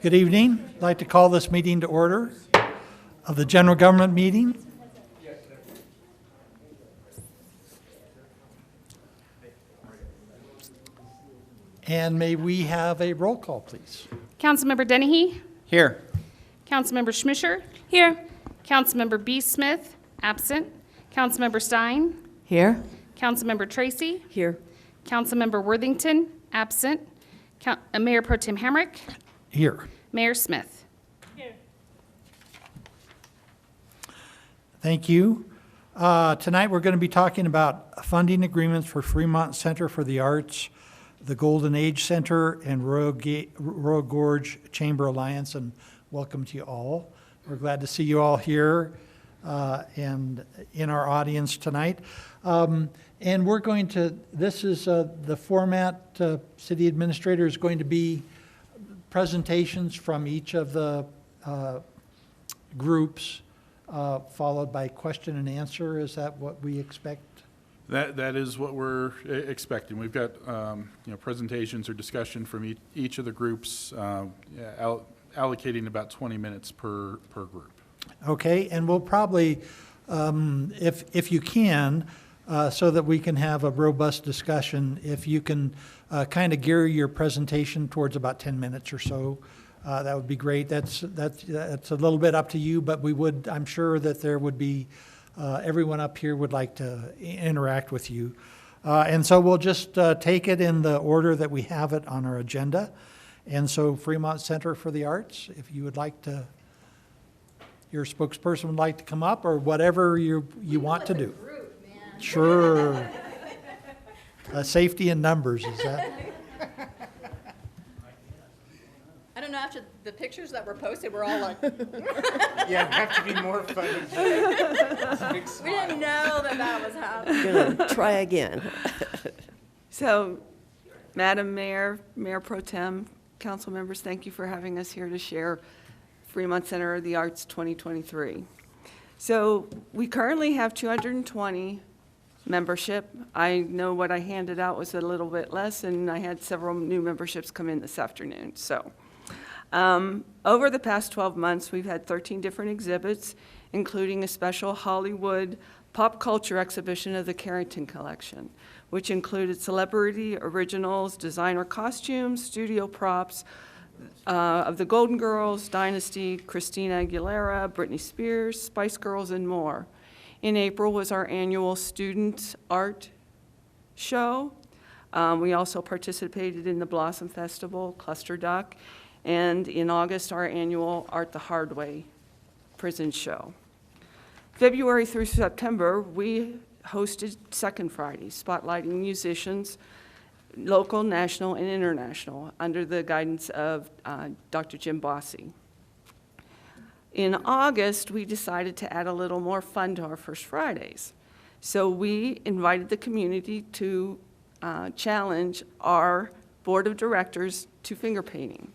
Good evening. I'd like to call this meeting to order of the general government meeting. And may we have a roll call, please? Councilmember Dennehy? Here. Councilmember Schmischer? Here. Councilmember B. Smith? Absent. Councilmember Stein? Here. Councilmember Tracy? Here. Councilmember Worthington? Absent. Mayor Pro Tem Hamrick? Here. Mayor Smith? Thank you. Tonight, we're going to be talking about funding agreements for Fremont Center for the Arts, the Golden Age Center, and Royal Gorge Chamber Alliance, and welcome to you all. We're glad to see you all here and in our audience tonight. And we're going to, this is the format, City Administrator is going to be presentations from each of the groups, followed by question and answer. Is that what we expect? That is what we're expecting. We've got presentations or discussion from each of the groups, allocating about 20 minutes per group. Okay, and we'll probably, if you can, so that we can have a robust discussion, if you can kind of gear your presentation towards about 10 minutes or so, that would be great. That's a little bit up to you, but we would, I'm sure that there would be, everyone up here would like to interact with you. And so we'll just take it in the order that we have it on our agenda. And so Fremont Center for the Arts, if you would like to, your spokesperson would like to come up, or whatever you want to do. Sure. Safety in numbers, is that? I don't know, after the pictures that were posted, we're all like, Yeah, have to be more funny. we didn't know that was happening. Gonna try again. So, Madam Mayor, Mayor Pro Tem, council members, thank you for having us here to share Fremont Center of the Arts 2023. So, we currently have 220 membership. I know what I handed out was a little bit less, and I had several new memberships come in this afternoon. So, over the past 12 months, we've had 13 different exhibits, including a special Hollywood pop culture exhibition of the Carrington Collection, which included celebrity originals, designer costumes, studio props of the Golden Girls, Dynasty, Christina Aguilera, Britney Spears, Spice Girls, and more. In April was our annual student art show. We also participated in the Blossom Festival, Cluster Duck, and in August, our annual Art the Hard Way prison show. February through September, we hosted Second Friday, spotlighting musicians, local, national, and international, under the guidance of Dr. Jim Bossy. In August, we decided to add a little more fun to our First Fridays. So we invited the community to challenge our board of directors to finger painting.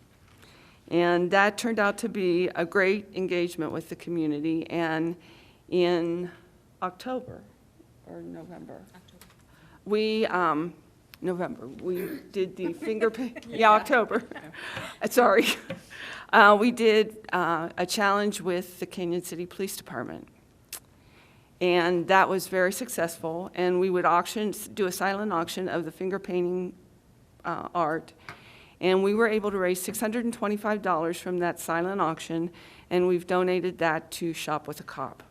And that turned out to be a great engagement with the community. And in October, or November, we did the finger paint. Yeah, October. Sorry. We did a challenge with the Canyon City Police Department. And that was very successful. And we would do a silent auction of the finger painting art. And we were able to raise $625 from that silent auction, and we've donated that to Shop with a Cop.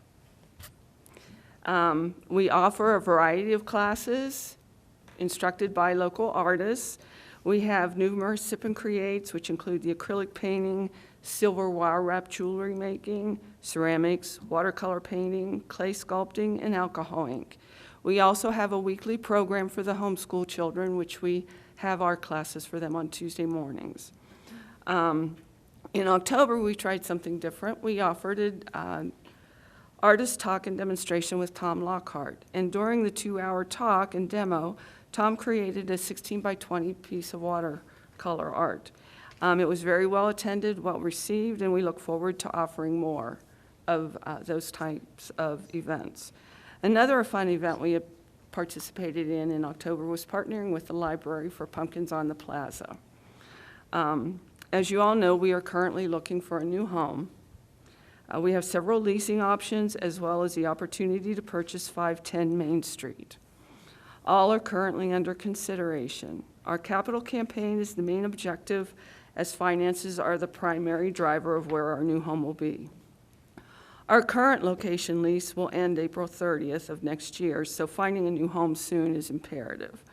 We offer a variety of classes instructed by local artists. We have numerous sip and creates, which include the acrylic painting, silver wire wrap jewelry making, ceramics, watercolor painting, clay sculpting, and alcohol ink. We also have a weekly program for the homeschool children, which we have art classes for them on Tuesday mornings. In October, we tried something different. We offered an artist talk and demonstration with Tom Lockhart. And during the 2-hour talk and demo, Tom created a 16 by 20 piece of watercolor art. It was very well attended, well received, and we look forward to offering more of those types of events. Another fun event we participated in October was partnering with the library for Pumpkins on the Plaza. As you all know, we are currently looking for a new home. We have several leasing options as well as the opportunity to purchase 510 Main Street. All are currently under consideration. Our capital campaign is the main objective, as finances are the primary driver of where our new home will be. Our current location lease will end April 30th of next year, so finding a new home soon is imperative.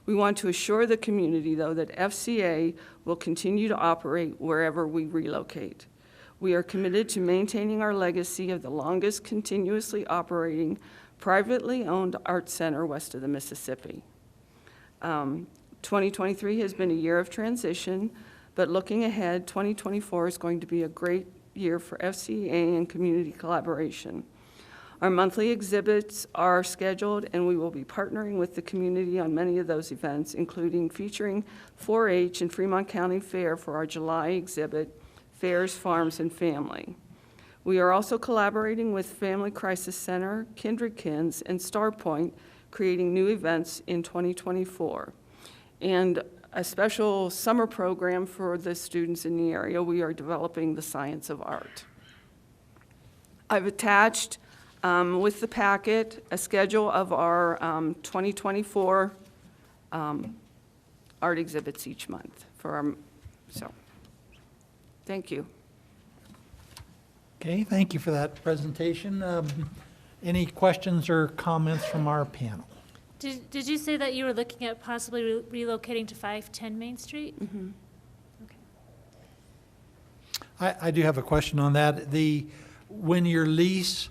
We want to assure the community, though, that FCA will continue to operate wherever we relocate. We are committed to maintaining our legacy of the longest continuously operating, privately owned art center west of the Mississippi. 2023 has been a year of transition, but looking ahead, 2024 is going to be a great year for FCA and community collaboration. Our monthly exhibits are scheduled, and we will be partnering with the community on many of those events, including featuring 4-H and Fremont County Fair for our July exhibit, Fairs, Farms, and Family. We are also collaborating with Family Crisis Center, Kindredkins, and Starpoint, creating new events in 2024. And a special summer program for the students in the area. We are developing the Science of Art. I've attached with the packet a schedule of our 2024 art exhibits each month for our, so, thank you. Okay, thank you for that presentation. Any questions or comments from our panel? Did you say that you were looking at possibly relocating to 510 Main Street? Mm-hmm. Okay. I do have a question on that. When your lease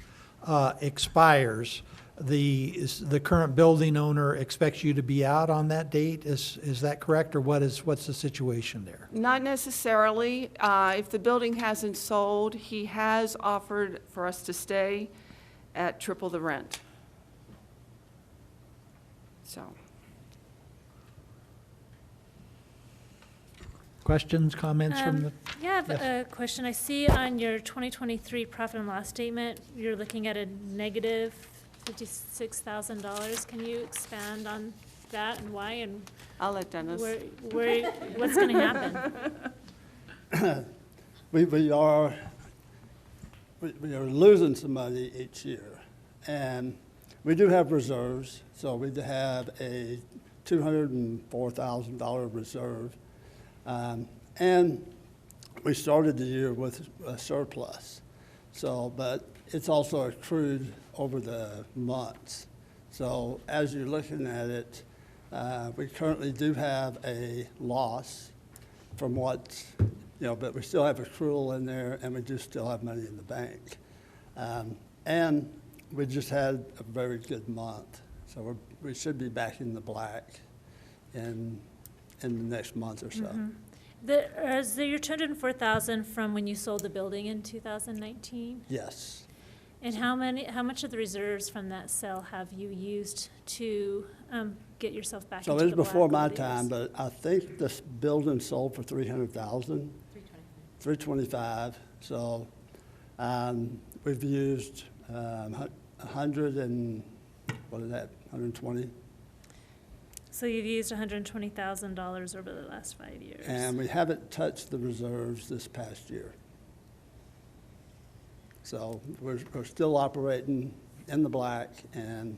expires, the current building owner expects you to be out on that date? Is that correct, or what's the situation there? Not necessarily. If the building hasn't sold, he has offered for us to stay at triple the rent. So, Questions, comments from the? Yeah, I have a question. I see on your 2023 profit and loss statement, you're looking at a negative $56,000. Can you expand on that and why, and I'll let Dennis. what's going to happen? We are losing some money each year, and we do have reserves. So we have a $204,000 reserve, and we started the year with a surplus. So, but it's also accrued over the months. So as you're looking at it, we currently do have a loss from what, but we still have accrual in there, and we do still have money in the bank. And we just had a very good month. So we should be back in the black in the next month or so. Mm-hmm. Is your $204,000 from when you sold the building in 2019? Yes. And how much of the reserves from that sale have you used to get yourself back So into it the was before black my over the time, years? but I think this building sold for $300,000. $325,000. So we've used 100 and what is that? 120. So you've used $120,000 over the last 5 years. And we haven't touched the reserves this past year. So we're still operating in the black, and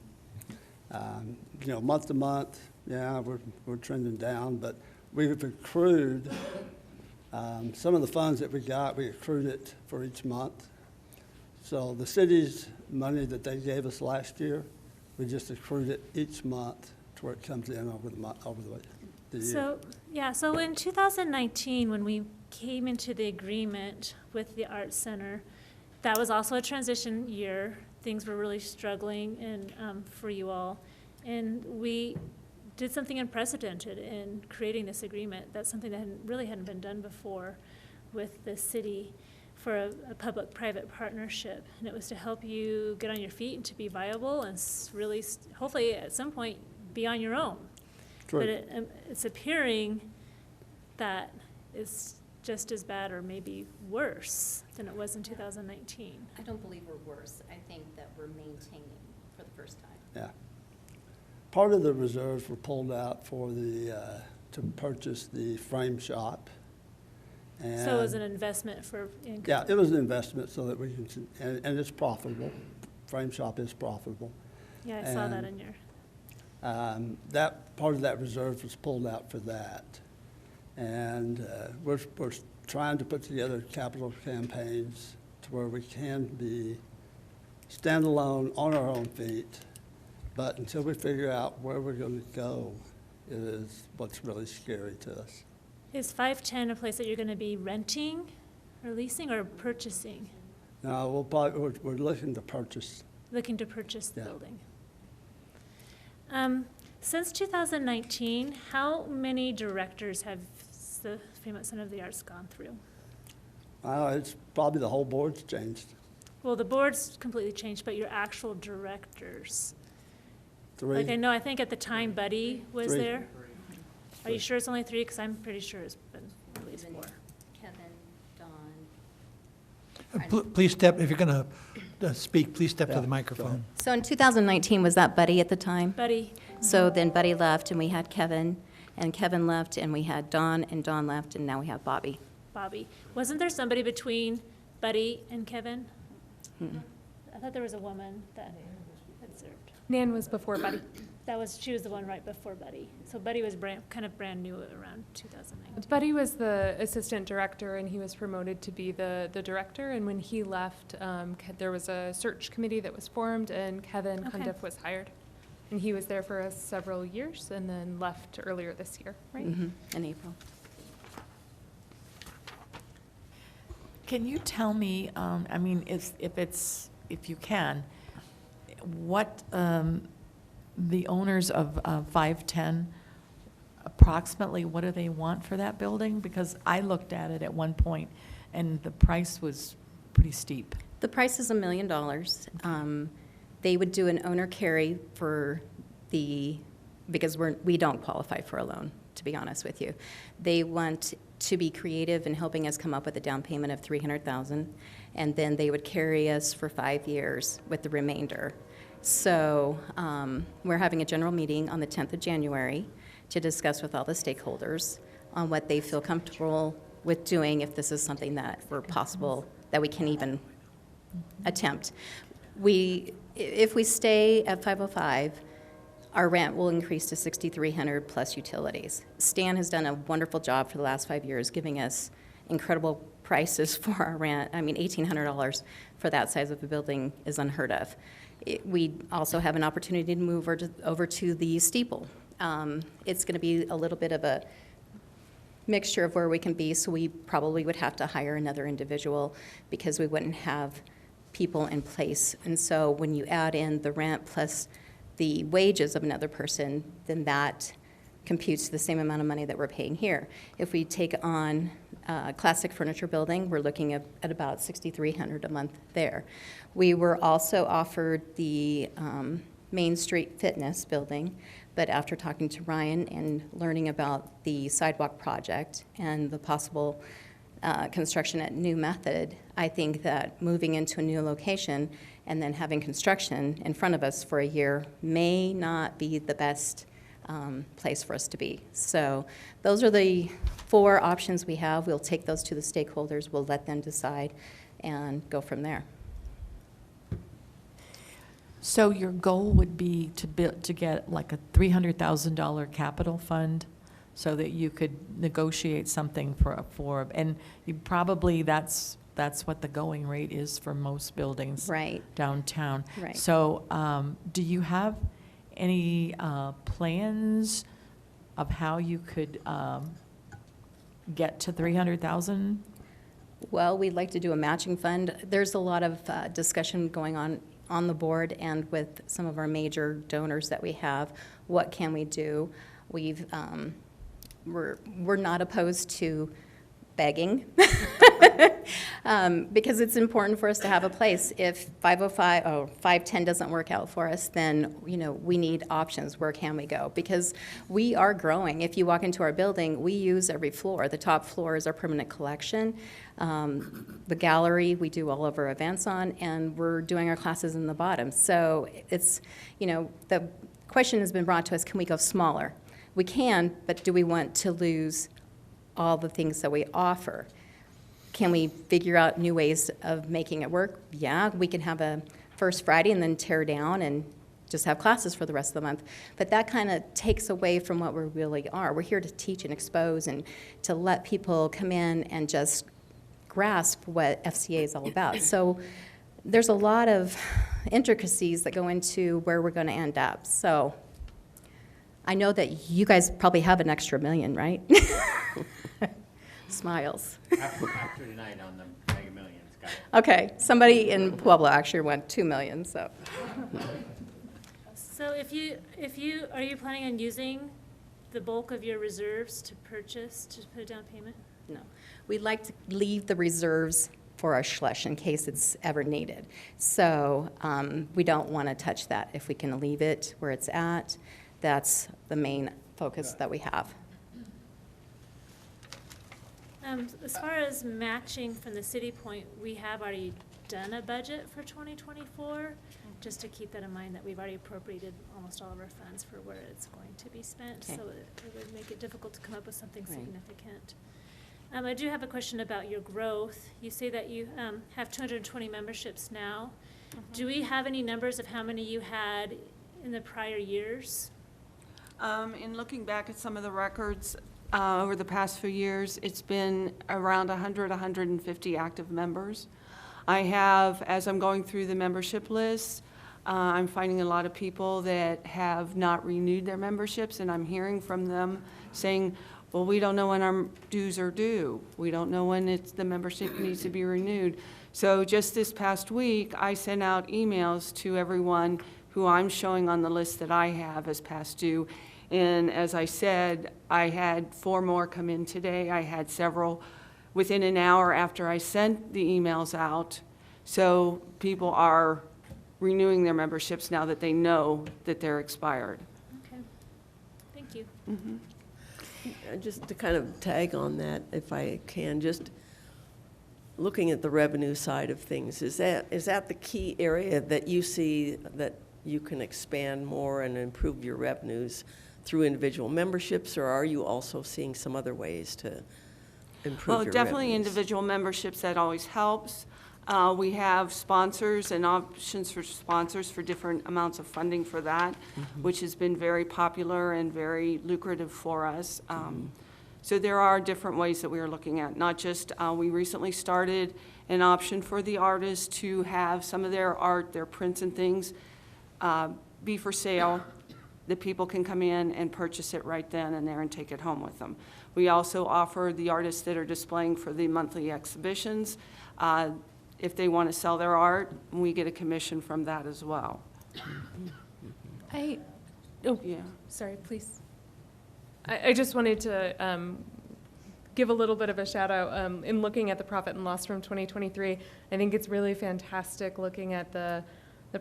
month to month, yeah, we're trending down, but we've accrued some of the funds that we got. We accrued it for each month. So the city's money that they gave us last year, we just accrued it each month to where it comes in over the year. So in 2019, when we came into the agreement with the Art Center, that was also a transition year. Things were really struggling for you all. And we did something unprecedented in creating this agreement. That's something that really hadn't been done before with the city for a public-private partnership. And it was to help you get on your feet and to be viable and really, hopefully at some point, be on your own. True. But it's appearing that it's just as bad or maybe worse than it was in 2019. I don't believe we're worse. I think that we're maintaining for the first time. Yeah. Part of the reserves were pulled out for to purchase the frame shop, So it was an investment for income? Yeah, it was an investment so that we can, and it's profitable. Frame shop is profitable. Yeah, I saw that and- in your, That, part of that reserve was pulled out for that. And we're trying to put together capital campaigns to where we can be standalone on our own feet. But until we figure out where we're going to go is what's really scary to us. is 510 a place that you're going to be renting or leasing or purchasing? Now, we're looking to purchase. Looking to purchase the Yeah. building? Since 2019, how many directors have the Fremont Center of the Arts gone through? It's probably the whole board's changed. Well, the board's completely changed, but your actual directors. Three. Like, I know, I think at the time Buddy was Three. there. Are you sure it's only 3? Because I'm pretty sure it's been at least 4. Kevin, Dawn. Please step, if you're going to speak, please step to Yeah, the go microphone. ahead. So in 2019, was that Buddy at the time? Buddy, So then Buddy left, and we had Kevin, and Kevin left, and we had Dawn, and Dawn left, and now we have Bobby. Bobby. Wasn't there somebody between Buddy and Kevin? I thought there was a woman that had served. Nan was before Buddy. She was the one right before Buddy. So Buddy was kind of brand new around 2019. Buddy was the assistant director, and he was promoted to be the director. And when he left, there was a search committee that was formed, and Kevin Okay. Cundiff was hired. And he was there for several years and then left earlier this year, right? In April. Can you tell me, I mean, if you can, what the owners of 510, approximately, what do they want for that building? Because I looked at it at one point, and the price was pretty steep. The price is $1 million. They would do an owner carry for because we don't qualify for a loan, to be honest with you. They want to be creative in helping us come up with a down payment of $300,000, and then they would carry us for 5 years with the remainder. So we're having a general meeting on the 10th of January to discuss with all the stakeholders on what they feel comfortable with doing, if this is something that we're possible, that we can even attempt. If we stay at 505, our rent will increase to $6,300 plus utilities. Stan has done a wonderful job for the last 5 years, giving us incredible prices for our rent. I mean, $1,800 for that size of a building is unheard of. We also have an opportunity to move over to the steeple. It's going to be a little bit of a mixture of where we can be, so we probably would have to hire another individual because we wouldn't have people in place. And so when you add in the rent plus the wages of another person, then that computes the same amount of money that we're paying here. If we take on a classic furniture building, we're looking at about $6,300 a month there. We were also offered the Main Street Fitness building, but after talking to Ryan and learning about the sidewalk project and the possible construction at New Method, I think that moving into a new location and then having construction in front of us for a year may not be the best place for us to be. So those are the 4 options we have. We'll take those to the stakeholders, we'll let them decide, and go from there. So your goal would be to get like a $300,000 capital fund so that you could negotiate something for, and you probably, that's what the going rate is for most buildings. Right. Downtown. Right. So do you have any plans of how you could get to 300,000? Well, we'd like to do a matching fund. There's a lot of discussion going on the board and with some of our major donors that we have. What can we do? We're not opposed to begging because it's important for us to have a place. If 510 doesn't work out for us, then we need options. Where can we go? Because we are growing. If you walk into our building, we use every floor. The top floor is our permanent collection. The gallery we do all of our events on, and we're doing our classes in the bottom. So it's, the question has been brought to us, can we go smaller? We can, but do we want to lose all the things that we offer? Can we figure out new ways of making it work? Yeah, we can have a first Friday and then tear down and just have classes for the rest of the month. But that kind of takes away from what we really are. We're here to teach and expose and to let people come in and just grasp what FCA is all about. So there's a lot of intricacies that go into where we're going to end up. So I know that you guys probably have an extra $1 million, right? Smiles. After tonight on the Mega Millions, got it. Okay, somebody in Pueblo actually went 2 million, so. So are you planning on using the bulk of your reserves to purchase, to put a down payment? No, we'd like to leave the reserves for our schlush in case it's ever needed. So we don't want to touch that. If we can leave it where it's at, that's the main focus that we have. As far as matching from the City Point, we have already done a budget for 2024, just to keep that in mind that we've already appropriated almost all of our funds for where it's going to be spent. Okay. So it would make it difficult to come up with something Right. significant. I do have a question about your growth. You say that you have 220 memberships now. Do we have any numbers of how many you had in the prior years? In looking back at some of the records over the past few years, it's been around 100, 150 active members. I have, as I'm going through the membership list, I'm finding a lot of people that have not renewed their memberships, and I'm hearing from them saying, well, we don't know when our dues are due. We don't know when the membership needs to be renewed. So just this past week, I sent out emails to everyone who I'm showing on the list that I have as past due. And as I said, I had 4 more come in today. I had several within an hour after I sent the emails out. So people are renewing their memberships now that they know that they're expired. Okay, thank you. Just to kind of tag on that, if I can, just looking at the revenue side of things, is that the key area that you see that you can expand more and improve your revenues through individual memberships, or are you also seeing some other ways to improve your Well, definitely revenues? individual memberships, that always helps. We have sponsors and options for sponsors for different amounts of funding for that, which has been very popular and very lucrative for us. So there are different ways that we are looking at, not just, we recently started an option for the artists to have some of their art, their prints and things, be for sale, that people can come in and purchase it right then and there and take it home with them. We also offer the artists that are displaying for the monthly exhibitions, if they want to sell their art, we get a commission from that as well. Oh, Yeah. sorry, please. I just wanted to give a little bit of a shout out. In looking at the profit and loss from 2023, I think it's really fantastic looking at the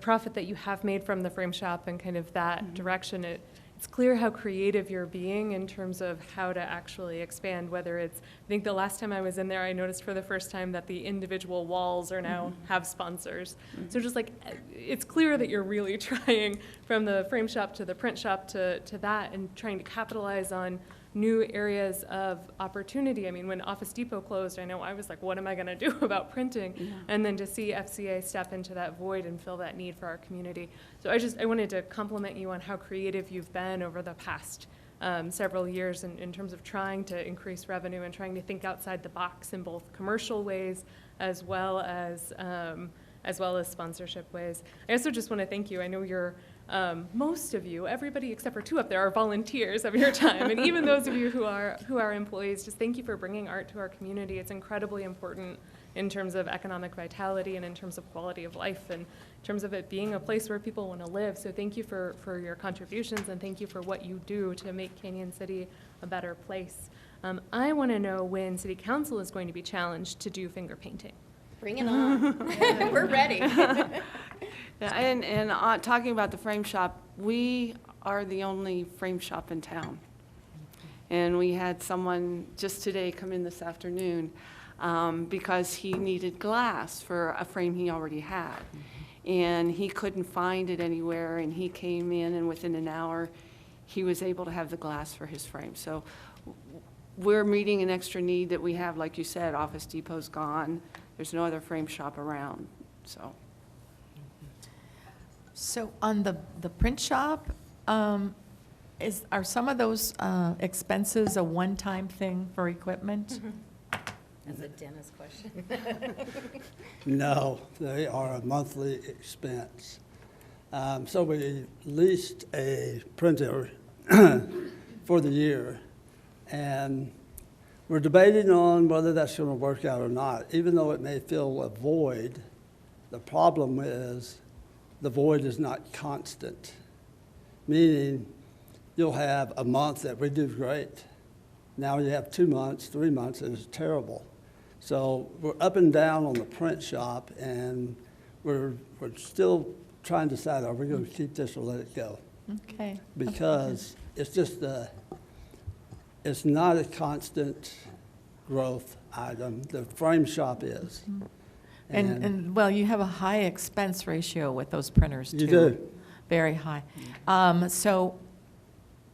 profit that you have made from the frame shop and kind of that direction. It's clear how creative you're being in terms of how to actually expand, whether it's, I think the last time I was in there, I noticed for the first time that the individual walls are now have sponsors. So just like, it's clear that you're really trying from the frame shop to the print shop to that and trying to capitalize on new areas of opportunity. I mean, when Office Depot closed, I know I was like, what am I going to do about printing? Yeah. And then to see FCA step into that void and fill that need for our community. So I wanted to compliment you on how creative you've been over the past several years in terms of trying to increase revenue and trying to think outside the box in both commercial ways as well as sponsorship ways. I also just want to thank you. I know you're most of you, everybody except for 2 up there, are volunteers of your time, and even those of you who are employees, just thank you for bringing art to our community. It's incredibly important in terms of economic vitality and in terms of quality of life and in terms of it being a place where people want to live. So thank you for your contributions and thank you for what you do to make Canyon City a better place. I want to know when City Council is going to be challenged to do finger painting. Bring it on. We're ready. Yeah, and talking about the frame shop, we are the only frame shop in town. And we had someone just today come in this afternoon because he needed glass for a frame he already had. And he couldn't find it anywhere, and he came in, and within an hour, he was able to have the glass for his frame. So we're meeting an extra need that we have, like you said, Office Depot's gone. There's no other frame shop around, so. So on the print shop, are some of those expenses a one-time thing for equipment? That's a Dennis question. No, they are a monthly expense. So we leased a printer for the year, and we're debating on whether that's going to work out or not. Even though it may fill a void, the problem is the void is not constant, meaning you'll have a month that we do great. Now you have 2 months, 3 months, and it's terrible. So we're up and down on the print shop, and we're still trying to decide, are we going to keep this or let it go? Okay. Because it's just it's not a constant growth item. The frame shop is. And well, you have a high expense ratio with those printers, too. You do. Very high. So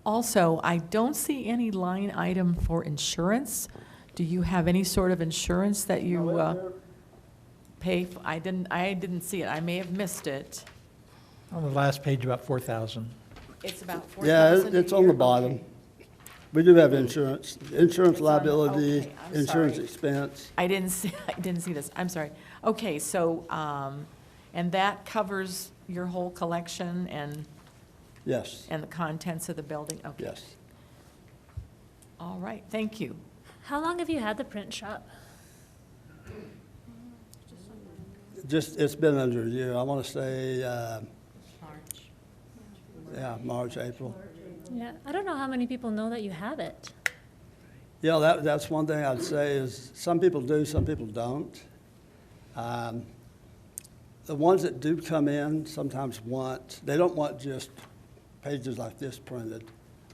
also, I don't see any line item for insurance. Do you have any sort of insurance that you pay? I didn't see it. I may have missed it. On the last page, about 4,000. It's about Yeah, $4,000 a it's on year? the bottom. Okay. We do have insurance, insurance It's on the- liability, okay, I'm insurance sorry. expense. I didn't see this. I'm sorry. Okay, so, and that covers your whole collection and Yes, the contents of the building? Okay. yes. All right, thank you. How long have you had the print shop? It's been under a year. I want to say, March, April. Yeah, I don't know how many people know that you have it. Yeah, that's one thing I'd say is some people do, some people don't. The ones that do come in sometimes they don't want just pages like this printed.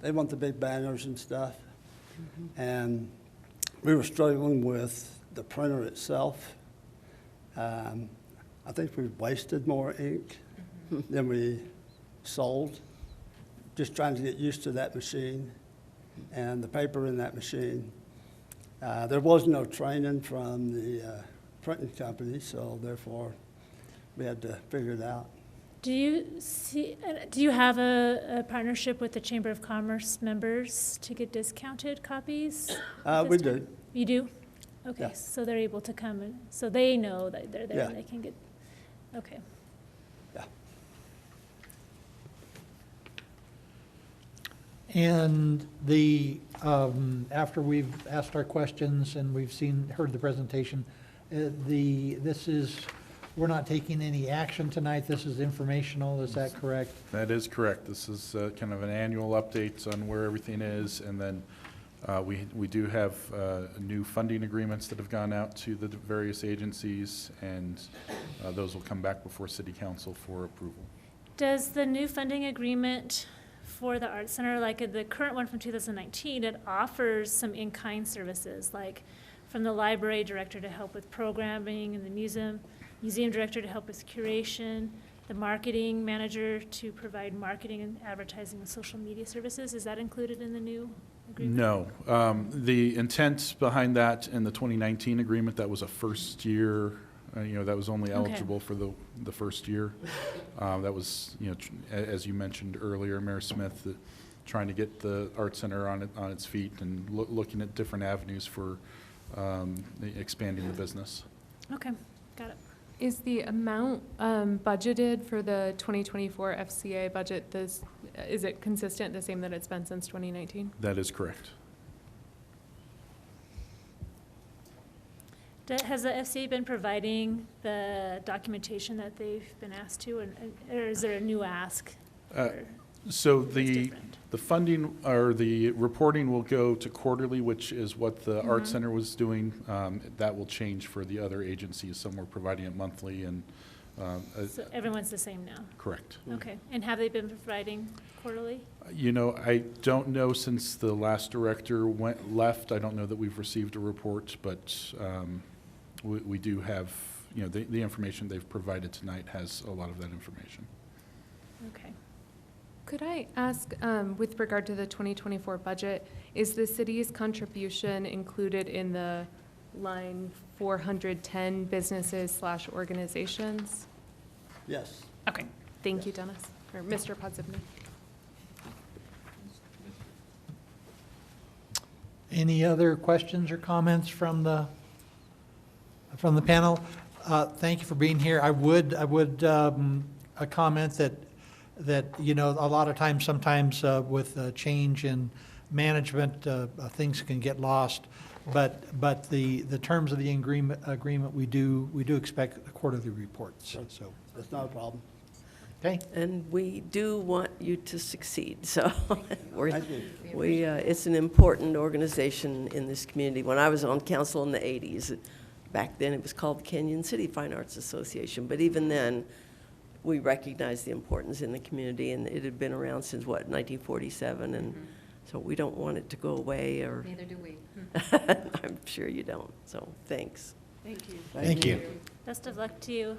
They want the big banners and stuff. And we were struggling with the printer itself. I think we wasted more ink than we sold, just trying to get used to that machine and the paper in that machine. There was no training from the printing company, so therefore we had to figure it out. Do you have a partnership with the Chamber of Commerce members to get discounted copies? at We this time? do. You do? Okay, Yeah. so they're able to come and, so they know that they're there and Yeah. they can get, okay. Yeah. And after we've asked our questions and we've heard the presentation, we're not taking any action tonight. This is informational, is that correct? That is correct. This is kind of an annual update on where everything is, and then we do have new funding agreements that have gone out to the various agencies, and those will come back before City Council for approval. Does the new funding agreement for the Art Center, like the current one from 2019, it offers some in-kind services, like from the library director to help with programming, and the museum director to help with curation, the marketing manager to provide marketing and advertising and social media services? Is that included in the new agreement? No. The intent behind that in the 2019 agreement, that was a first year, that was only eligible for the first year. That was, as you mentioned earlier, Mayor Smith, trying to get the Art Center on its feet and looking at different avenues for expanding the business. Okay, got it. Is the amount budgeted for the 2024 FCA budget, is it consistent, the same that it's been since 2019? That is correct. Has the FCA been providing the documentation that they've been asked to, or is there a new ask? So It's the different. funding, or the reporting will go to quarterly, which is what the Art Center was doing. That will change for the other agencies. Some were providing it monthly, and So everyone's the same now? correct. Okay, and have they been providing quarterly? I don't know, since the last director left, I don't know that we've received a report, but we do have, the information they've provided tonight has a lot of that information. Okay. Could I ask, with regard to the 2024 budget, is the city's contribution included in the line 410 businesses/organizations? Yes. Okay, thank you, Dennis, or Mr. Podzibny. Any other questions or comments from the panel? Thank you for being here. I would comment that, you know, a lot of times, sometimes with change in management, things can get lost. But the terms of the agreement, we do expect quarterly reports, so. That's not a problem. Okay. And we do want you to succeed, so I do. it's an important organization in this community. When I was on council in the 80s, back then it was called the Canyon City Fine Arts Association, but even then, we recognized the importance in the community, and it had been around since, what, 1947, and so we don't want it to go away, or... Neither do we. I'm sure you don't, so thanks. Thank you. Thank you. Best of luck to you.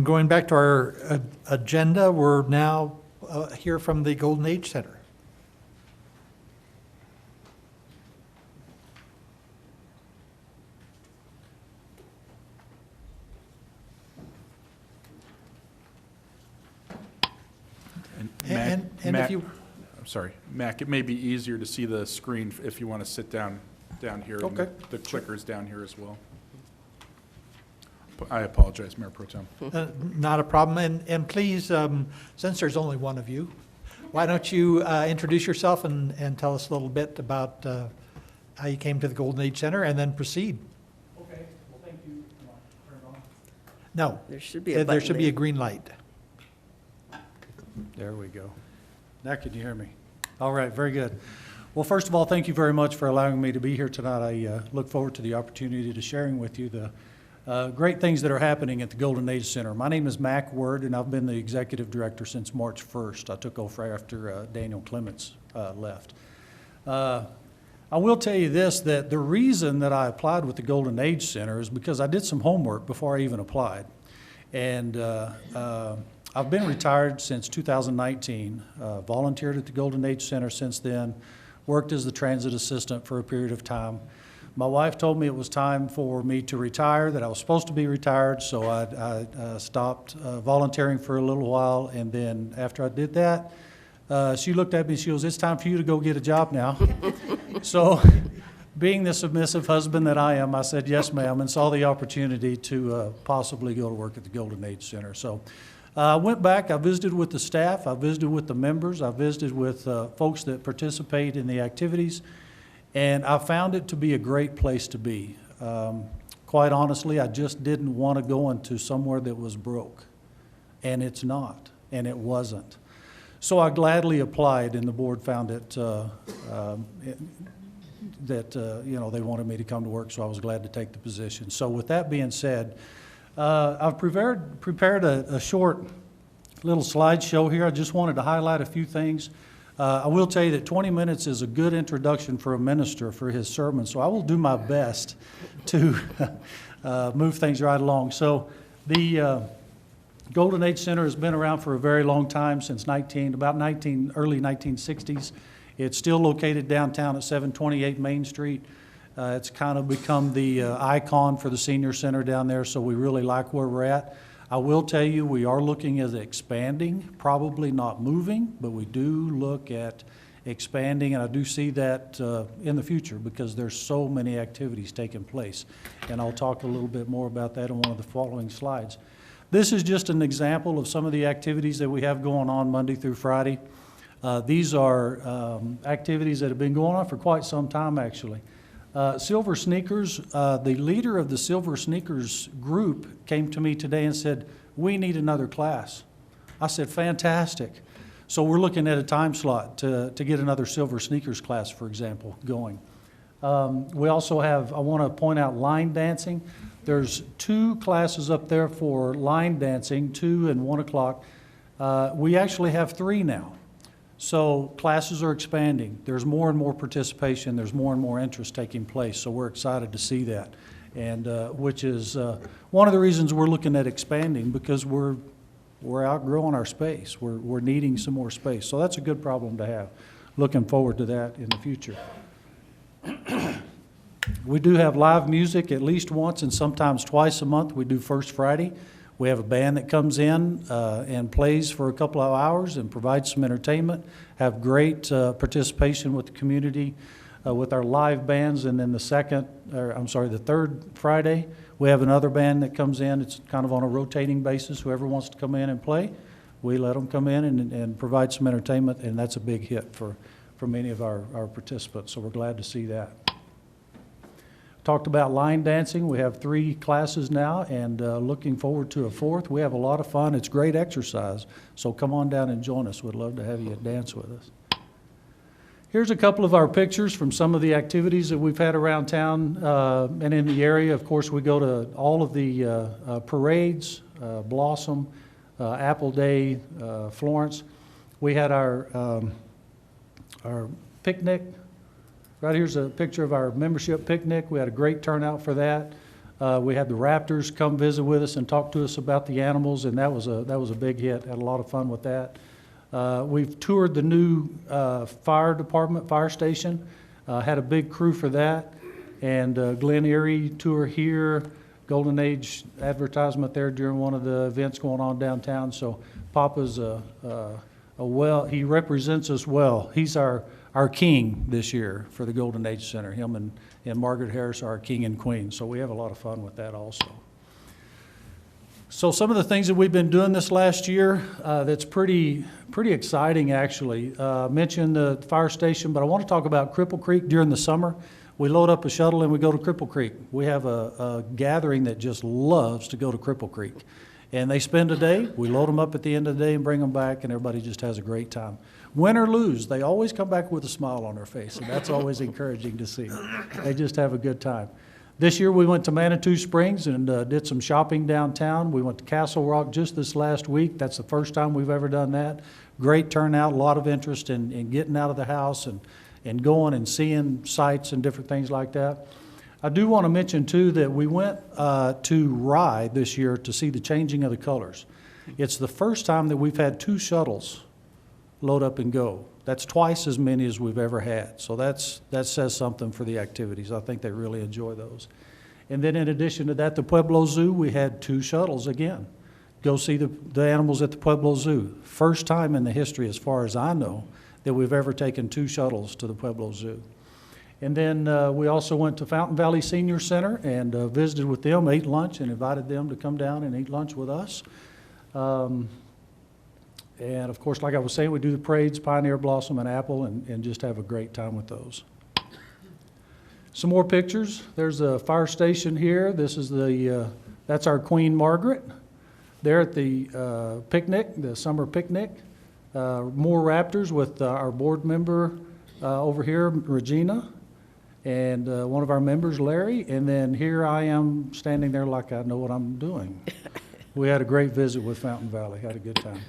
Going back to our agenda, we're now hear from the Golden Age Center. And if Mac, you, I'm sorry, Mac, it may be easier to see the screen if you want to sit down here. And Okay. the clicker's down here as well. I apologize, Mayor Pro Tem. not a problem, and please, since there's only one of you, why don't you introduce yourself and tell us a little bit about how you came to the Golden Age Center, and then proceed. Okay, well, thank you. Turn it on. No, There should be a there button should be a there. green light. There we go. Now can you hear me? All right, very good. Well, first of all, thank you very much for allowing me to be here tonight. I look forward to the opportunity to sharing with you the great things that are happening at the Golden Age Center. My name is Mac Word, and I've been the executive director since March 1st. I took over after Daniel Clements left. I will tell you this, that the reason that I applied with the Golden Age Center is because I did some homework before I even applied. And I've been retired since 2019, volunteered at the Golden Age Center since then, worked as the transit assistant for a period of time. My wife told me it was time for me to retire, that I was supposed to be retired, so I stopped volunteering for a little while, and then after I did that, she looked at me and she goes, "It's time for you to go get a job now." So, being the submissive husband that I am, I said, "Yes, ma'am," and saw the opportunity to possibly go to work at the Golden Age Center. So, I went back, I visited with the staff, I visited with the members, I visited with folks that participate in the activities, and I found it to be a great place to be. Quite honestly, I just didn't want to go into somewhere that was broke, and it's not, and it wasn't. So I gladly applied, and the board found it, you know, they wanted me to come to work, so I was glad to take the position. So with that being said, I've prepared a short little slideshow here. I just wanted to highlight a few things. I will tell you that 20 minutes is a good introduction for a minister for his sermon, so I will do my best to move things right along. So the Golden Age Center has been around for a very long time, since early 1960s. It's still located downtown at 728 Main Street. It's kind of become the icon for the senior center down there, so we really like where we're at. I will tell you, we are looking at expanding, probably not moving, but we do look at expanding, and I do see that in the future because there's so many activities taking place. And I'll talk a little bit more about that in one of the following slides. This is just an example of some of the activities that we have going on Monday through Friday. These are activities that have been going on for quite some time, actually. Silver Sneakers, the leader of the Silver Sneakers group came to me today and said, "We need another class." I said, "Fantastic." So we're looking at a time slot to get another Silver Sneakers class, for example, going. We also have, I want to point out line dancing. There's 2 classes up there for line dancing, 2 and 1 o'clock. We actually have 3 now. So classes are expanding. There's more and more participation. There's more and more interest taking place. So we're excited to see that. and which is one of the reasons we're looking at expanding, because we're outgrowing our space. We're needing some more space. So that's a good problem to have. Looking forward to that in the future. We do have live music at least once and sometimes twice a month. We do First Friday. We have a band that comes in and plays for a couple of hours and provides some entertainment, have great participation with the community with our live bands. And then the third Friday, we have another band that comes in. It's kind of on a rotating basis. Whoever wants to come in and play, we let them come in and provide some entertainment, and that's a big hit for many of our participants. So we're glad to see that. Talked about line dancing. We have 3 classes now, and looking forward to a 4th. We have a lot of fun. It's great exercise. So come on down and join us. We'd love to have you dance with us. Here's a couple of our pictures from some of the activities that we've had around town and in the area. Of course, we go to all of the parades, Blossom, Apple Day, Florence. We had our picnic. Right here's a picture of our membership picnic. We had a great turnout for that. We had the Raptors come visit with us and talk to us about the animals, and that was a big hit. Had a lot of fun with that. We've toured the new fire station. Had a big crew for that, and Glen Erie tour here. Golden Age advertisement there during one of the events going on downtown. So Papa's he represents us well. He's our king this year for the Golden Age Center. Him and Margaret Harris are our king and queen. So we have a lot of fun with that also. So some of the things that we've been doing this last year that's pretty exciting actually. Mentioned the fire station, but I want to talk about Cripple Creek during the summer. We load up a shuttle and we go to Cripple Creek. We have a gathering that just loves to go to Cripple Creek. And they spend a day, we load them up at the end of the day and bring them back, and everybody just has a great time. Win or lose, they always come back with a smile on their face, and that's always encouraging to see. They just have a good time. This year we went to Manitou Springs and did some shopping downtown. We went to Castle Rock just this last week. That's the first time we've ever done that. Great turnout, a lot of interest in getting out of the house and going and seeing sights and different things like that. I do want to mention, too, that we went to Rye this year to see the changing of the colors. It's the first time that we've had 2 shuttles load up and go. That's twice as many as we've ever had. So that says something for the activities. I think they really enjoy those. And then in addition to that, the Pueblo Zoo, we had 2 shuttles again. Go see the animals at the Pueblo Zoo. First time in the history, as far as I know, that we've ever taken 2 shuttles to the Pueblo Zoo. And then we also went to Fountain Valley Senior Center and visited with them, ate lunch, and invited them to come down and eat lunch with us. And of course, like I was saying, we do the parades, Pioneer, Blossom, and Apple, and just have a great time with those. Some more pictures. There's a fire station here. This is that's our Queen Margaret. There at the picnic, the summer picnic. More Raptors with our board member over here, Regina, and one of our members, Larry, and then here I am standing there like I know what I'm doing. We had a great visit with Fountain Valley, had a good time.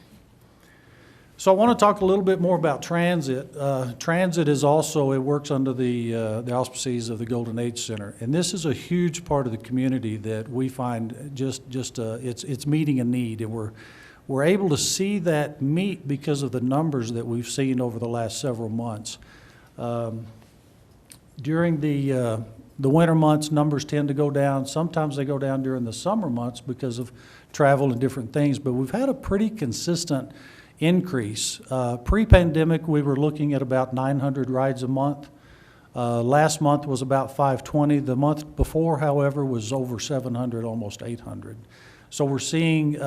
So I want to talk a little bit more about transit. Transit is also, it works under the auspices of the Golden Age Center, and this is a huge part of the community that we find it's meeting a need, and we're able to see that meet because of the numbers that we've seen over the last several months. During the winter months, numbers tend to go down. Sometimes they go down during the summer months because of travel and different things, but we've had a pretty consistent increase. Pre-pandemic, we were looking at about 900 rides a month. Last month was about 520. The month before, however, was over 700, almost 800. So we're seeing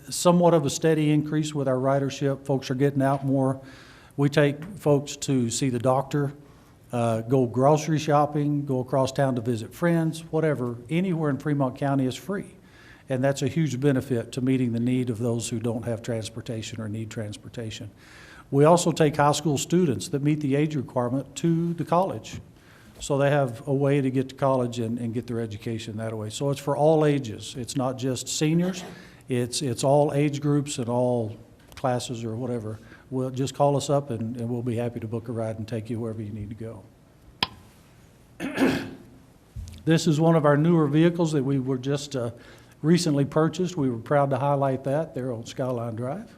somewhat of a steady increase with our ridership. Folks are getting out more. We take folks to see the doctor, go grocery shopping, go across town to visit friends, whatever. Anywhere in Fremont County is free. And that's a huge benefit to meeting the need of those who don't have transportation or need transportation. We also take high school students that meet the age requirement to the college. So they have a way to get to college and get their education that way. So it's for all ages. It's not just seniors. It's all age groups and all classes or whatever. Well, just call us up and we'll be happy to book a ride and take you wherever you need to go. This is one of our newer vehicles that we were just recently purchased. We were proud to highlight that there on Skyline Drive.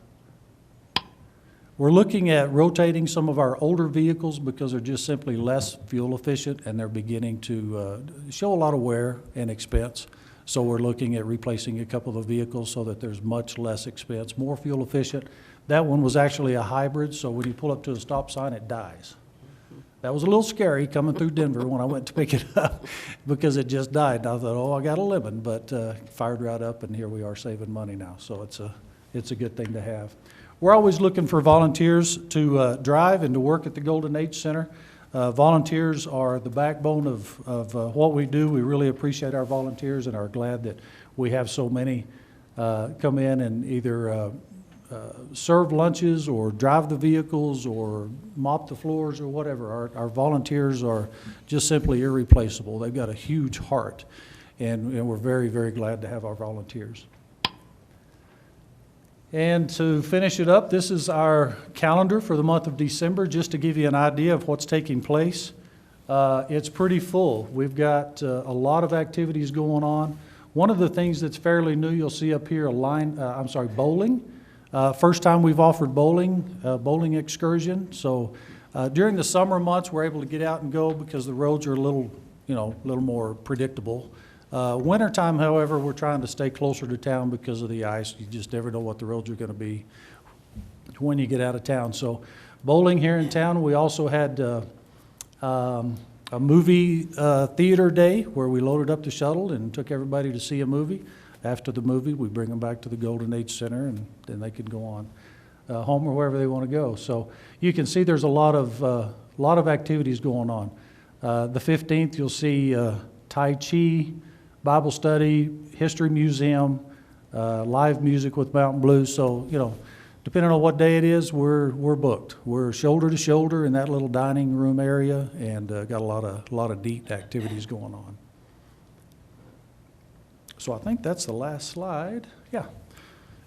We're looking at rotating some of our older vehicles because they're just simply less fuel efficient and they're beginning to show a lot of wear and expense. So we're looking at replacing a couple of vehicles so that there's much less expense, more fuel efficient. That one was actually a hybrid, so when you pull up to a stop sign, it dies. That was a little scary coming through Denver when I went to pick it up because it just died. I thought, oh, I got a lemon, but fired right up, and here we are saving money now. So it's a good thing to have. We're always looking for volunteers to drive and to work at the Golden Age Center. Volunteers are the backbone of what we do. We really appreciate our volunteers and are glad that we have so many come in and either serve lunches or drive the vehicles or mop the floors or whatever. Our volunteers are just simply irreplaceable. They've got a huge heart, and we're very, very glad to have our volunteers. And to finish it up, this is our calendar for the month of December, just to give you an idea of what's taking place. It's pretty full. We've got a lot of activities going on. One of the things that's fairly new, you'll see up here, bowling. First time we've offered bowling excursion. So during the summer months, we're able to get out and go because the roads are a little more predictable. Wintertime, however, we're trying to stay closer to town because of the ice. You just never know what the roads are going to be when you get out of town. So bowling here in town. We also had a movie theater day where we loaded up the shuttle and took everybody to see a movie. After the movie, we bring them back to the Golden Age Center, and then they can go on home or wherever they want to go. So you can see there's a lot of activities going on. The 15th, you'll see Tai Chi, Bible study, History Museum, live music with Mountain Blues. So, depending on what day it is, we're booked. We're shoulder to shoulder in that little dining room area, and got a lot of neat activities going on. So I think that's the last slide. Yeah.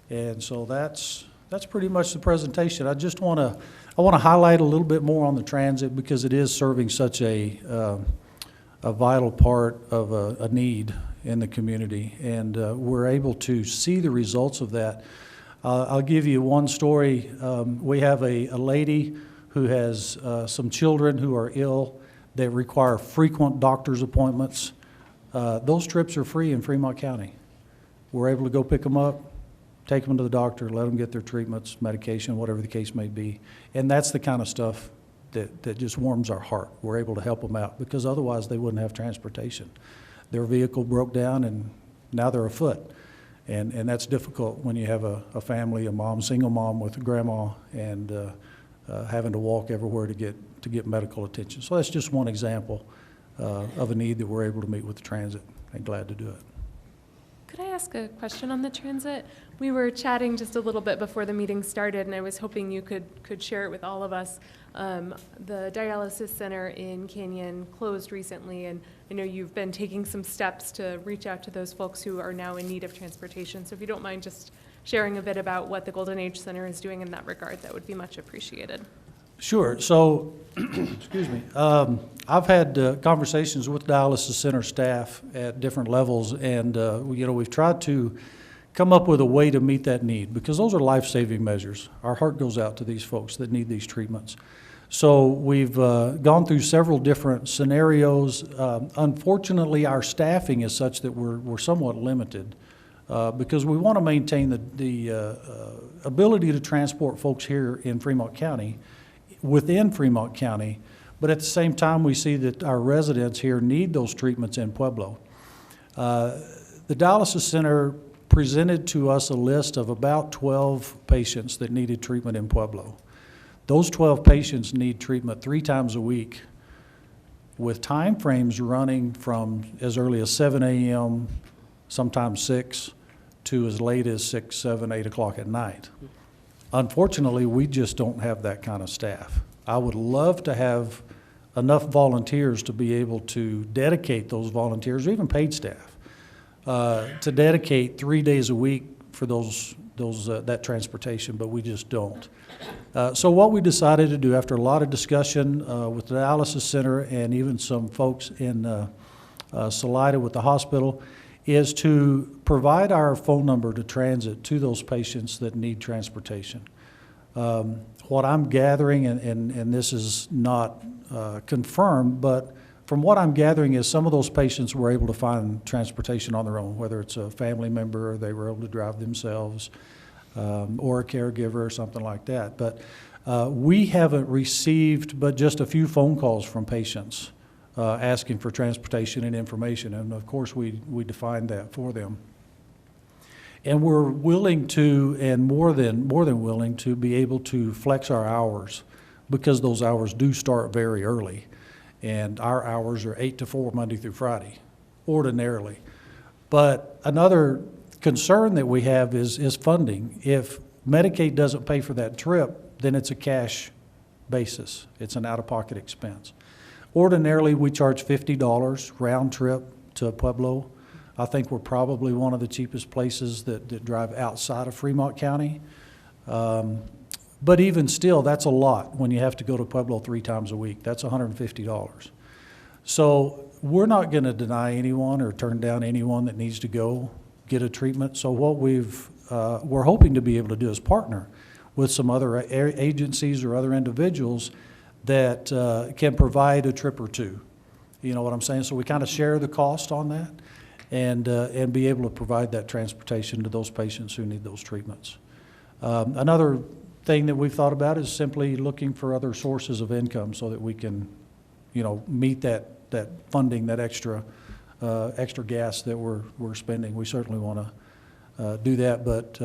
And so that's pretty much the presentation. I want to highlight a little bit more on the transit because it is serving such a vital part of a need in the community, and we're able to see the results of that. I'll give you one story. We have a lady who has some children who are ill that require frequent doctor's appointments. Those trips are free in Fremont County. We're able to go pick them up, take them to the doctor, let them get their treatments, medication, whatever the case may be, and that's the kind of stuff that just warms our heart. We're able to help them out because otherwise they wouldn't have transportation. Their vehicle broke down and now they're afoot. And that's difficult when you have a family, single mom with a grandma, and having to walk everywhere to get medical attention. So that's just one example of a need that we're able to meet with the transit, and glad to do it. Could I ask a question on the transit? We were chatting just a little bit before the meeting started, and I was hoping you could share it with all of us. The dialysis center in Canyon closed recently, and I know you've been taking some steps to reach out to those folks who are now in need of transportation. So if you don't mind just sharing a bit about what the Golden Age Center is doing in that regard, that would be much appreciated. Sure. So, excuse me. I've had conversations with dialysis center staff at different levels, and we've tried to come up with a way to meet that need because those are life-saving measures. Our heart goes out to these folks that need these treatments. So we've gone through several different scenarios. Unfortunately, our staffing is such that we're somewhat limited because we want to maintain the ability to transport folks here in Fremont County, within Fremont County, but at the same time, we see that our residents here need those treatments in Pueblo. The dialysis center presented to us a list of about 12 patients that needed treatment in Pueblo. Those 12 patients need treatment 3 times a week with time frames running from as early as 7 a.m., sometimes 6, to as late as 6, 7, 8 o'clock at night. Unfortunately, we just don't have that kind of staff. I would love to have enough volunteers to be able to dedicate those volunteers, or even paid staff, to dedicate 3 days a week for that transportation, but we just don't. So what we decided to do after a lot of discussion with the dialysis center and even some folks in Salida with the hospital, is to provide our phone number to transit to those patients that need transportation. What I'm gathering, and this is not confirmed, but from what I'm gathering is some of those patients were able to find transportation on their own, whether it's a family member or they were able to drive themselves, or a caregiver or something like that. But we haven't received but just a few phone calls from patients asking for transportation and information, and of course we defined that for them. And we're willing to, and more than willing to, be able to flex our hours, because those hours do start very early. And our hours are 8 to 4, Monday through Friday, ordinarily. But another concern that we have is funding. If Medicaid doesn't pay for that trip, then it's a cash basis. It's an out-of-pocket expense. Ordinarily, we charge $50 round trip to Pueblo. I think we're probably one of the cheapest places that drive outside of Fremont County. But even still, that's a lot when you have to go to Pueblo 3 times a week. That's $150. So we're not going to deny anyone or turn down anyone that needs to go get a treatment. So what we're hoping to be able to do is partner with some other agencies or other individuals that can provide a trip or two. You know what I'm saying? So we kind of share the cost on that and be able to provide that transportation to those patients who need those treatments. Another thing that we've thought about is simply looking for other sources of income so that we can, meet that funding, that extra gas that we're spending. We certainly want to do that, but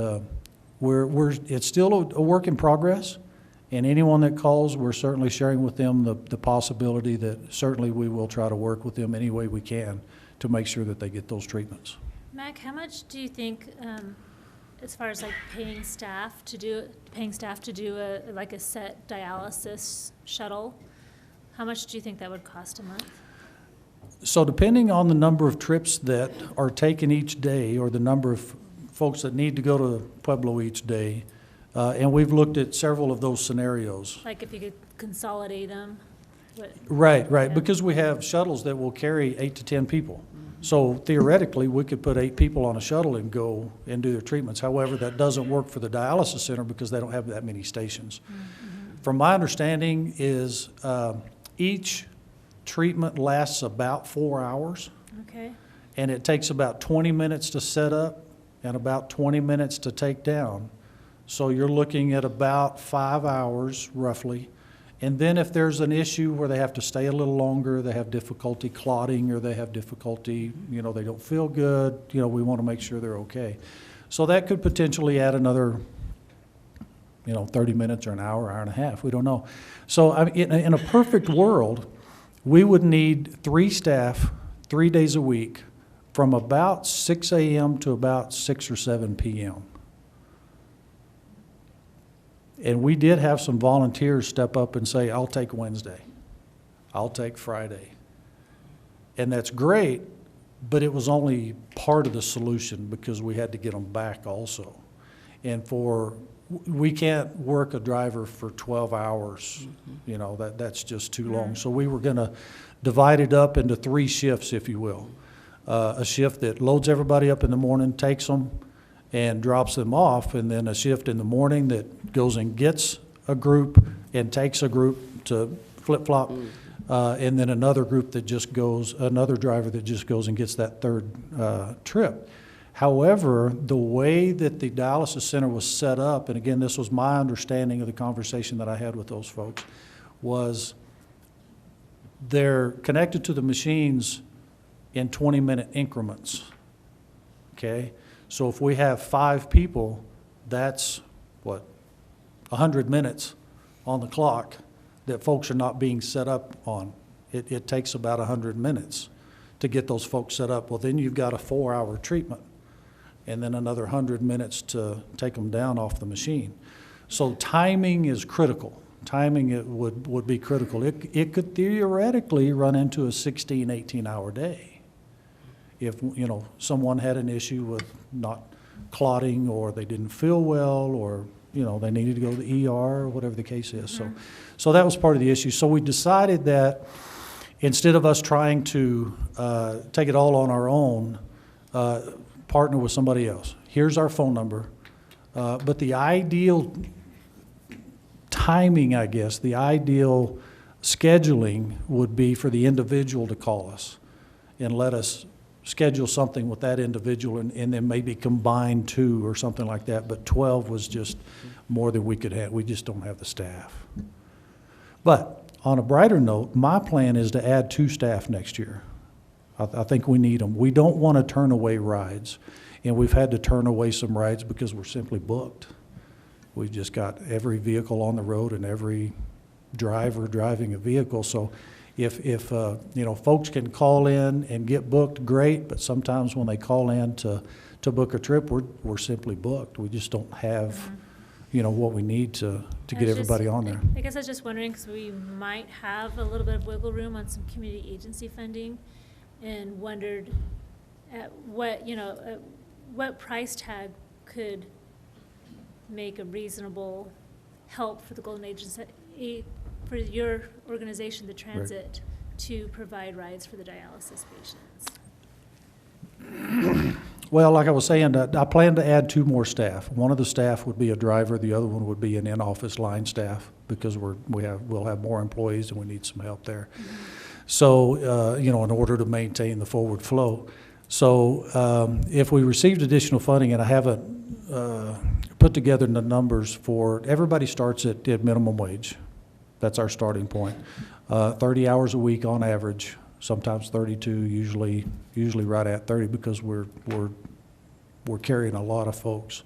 it's still a work in progress. And anyone that calls, we're certainly sharing with them the possibility that certainly we will try to work with them any way we can to make sure that they get those treatments. Mac, how much do you think, as far as like paying staff to do a set dialysis shuttle, how much do you think that would cost a month? So depending on the number of trips that are taken each day or the number of folks that need to go to Pueblo each day, and we've looked at several of those scenarios. Like if you could consolidate them? Right, Yeah. because we have shuttles that will carry 8 to 10 people. So theoretically, we could put 8 people on a shuttle and go and do their treatments. However, that doesn't work for the dialysis center because they don't have that many stations. Mm-hmm. From my understanding is each treatment lasts about 4 hours. Okay. And it takes about 20 minutes to set up and about 20 minutes to take down. So you're looking at about 5 hours roughly. And then if there's an issue where they have to stay a little longer, they have difficulty clotting or they have difficulty, they don't feel good, we want to make sure they're okay. So that could potentially add another, 30 minutes or an hour, hour and a half, we don't know. So in a perfect world, we would need 3 staff 3 days a week from about 6 a.m. to about 6 or 7 p.m. And we did have some volunteers step up and say, I'll take Wednesday, I'll take Friday. And that's great, but it was only part of the solution because we had to get them back also. And we can't work a driver for 12 hours, that's just too long. So we were gonna divide it up into 3 shifts, if you will. A shift that loads everybody up in the morning, takes them, and drops them off, and then a shift in the morning that goes and gets a group and takes a group to flip-flop, and then another group that just goes, another driver that just goes and gets that 3rd trip. However, the way that the dialysis center was set up, and again, this was my understanding of the conversation that I had with those folks, was they're connected to the machines in 20-minute increments, okay? So if we have 5 people, that's, 100 minutes on the clock that folks are not being set up on. It takes about 100 minutes to get those folks set up. Well, then you've got a 4-hour treatment and then another 100 minutes to take them down off the machine. So timing is critical. Timing would be critical. It could theoretically run into a 16, 18-hour day. If, someone had an issue with not clotting or they didn't feel well or, they needed to go to the ER or whatever the case is. So that was part of the issue. So we decided that instead of us trying to take it all on our own, partner with somebody else. Here's our phone number. But the ideal timing, I guess, the ideal scheduling would be for the individual to call us and let us schedule something with that individual and then maybe combine 2 or something like that. But 12 was just more than we could have. We just don't have the staff. But on a brighter note, my plan is to add 2 staff next year. I think we need them. We don't want to turn away rides, and we've had to turn away some rides because we're simply booked. We've just got every vehicle on the road and every driver driving a vehicle. So if you know, folks can call in and get booked, great, but sometimes when they call in to book a trip, we're simply booked. We just don't have, you know, what we need to get everybody on there. I guess I was just wondering, because we might have a little bit of wiggle room on some community agency funding, and wondered at what, you know, at what price tag could make a reasonable help for the Golden Agency, for your organization, the transit, to provide rides for the dialysis patients? Well, like I was saying, I plan to add 2 more staff. One of the staff would be a driver, the other one would be an in-office line staff, because we'll have more employees and we need some help there. So, you know, in order to maintain the forward flow. So if we received additional funding, and I haven't put together the numbers for, everybody starts at minimum wage. That's our starting point. 30 hours a week on average, sometimes 32, usually right at 30, because we're carrying a lot of folks,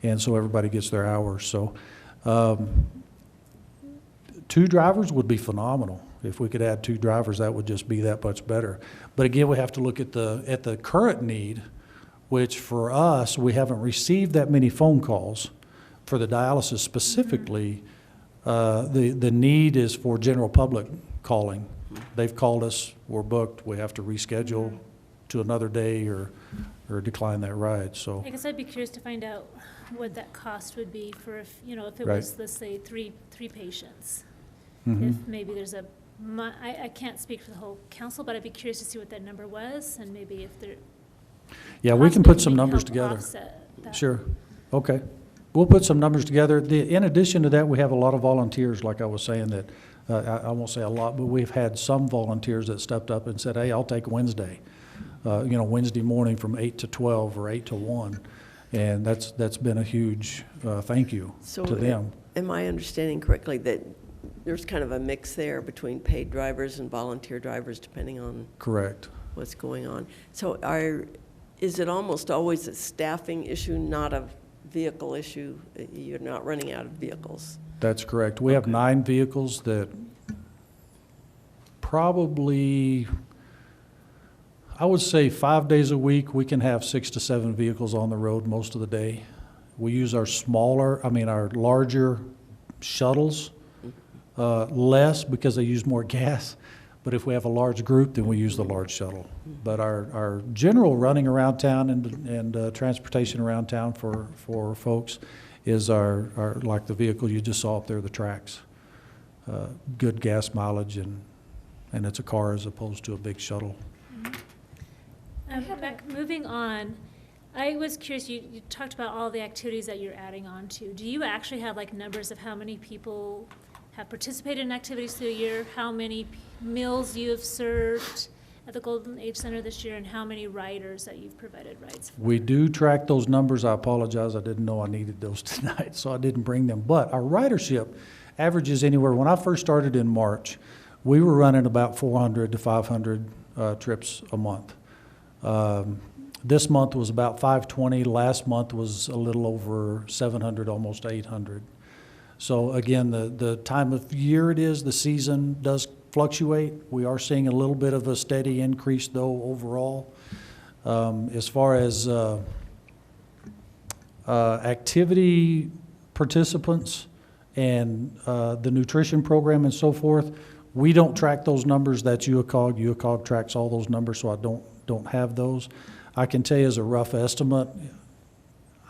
and so everybody gets their hours. So 2 drivers would be phenomenal. If we could add 2 drivers, that would just be that much better. But again, we have to look at the current need, which for us, we haven't received that many phone calls for the dialysis specifically. The need is for general public calling. They've called us, we're booked, we have to reschedule to another day or decline that ride, so. I guess I'd be curious to find out what that cost would be for if, you know, if it Right. was, let's say, three patients. Mhm. If maybe there's I can't speak for the whole council, but I'd be curious to see what that number was, and maybe if there. Yeah, we can put some possibly numbers help together. offset that. Sure, okay. We'll put some numbers together. In addition to that, we have a lot of volunteers, like I was saying, that, I won't say a lot, but we've had some volunteers that stepped up and said, hey, I'll take Wednesday. You know, Wednesday morning from 8 to 12 or 8 to 1. And that's been a huge thank you to them. Am I understanding correctly that there's kind of a mix there between paid drivers and volunteer drivers, depending on Correct. what's going on? So is it almost always a staffing issue, not a vehicle issue? You're not running out of vehicles? That's correct. We have 9 vehicles that probably, I would say 5 days a week, we can have 6 to 7 vehicles on the road most of the day. We use our our larger shuttles less because they use more gas. But if we have a large group, then we use the large shuttle. But our general running around town and transportation around town for folks is our like the vehicle you just saw up there, the Trax. Good gas mileage, and it's a car as opposed to a big shuttle. Moving on, I was curious, you talked about all the activities that you're adding on to. Do you actually have like numbers of how many people have participated in activities through a year, how many meals you have served at the Golden Age Center this year, and how many riders that you've provided rides for? We do track those numbers. I apologize, I didn't know I needed those tonight, so I didn't bring them. But our ridership averages anywhere, when I first started in March, we were running about 400 to 500 trips a month. This month was about 520. Last month was a little over 700, almost 800. So again, the time of year it is, the season does fluctuate. We are seeing a little bit of a steady increase though overall. As far as activity participants and the nutrition program and so forth, we don't track those numbers. That's UACOG. UACOG tracks all those numbers, so I don't have those. I can tell you as a rough estimate,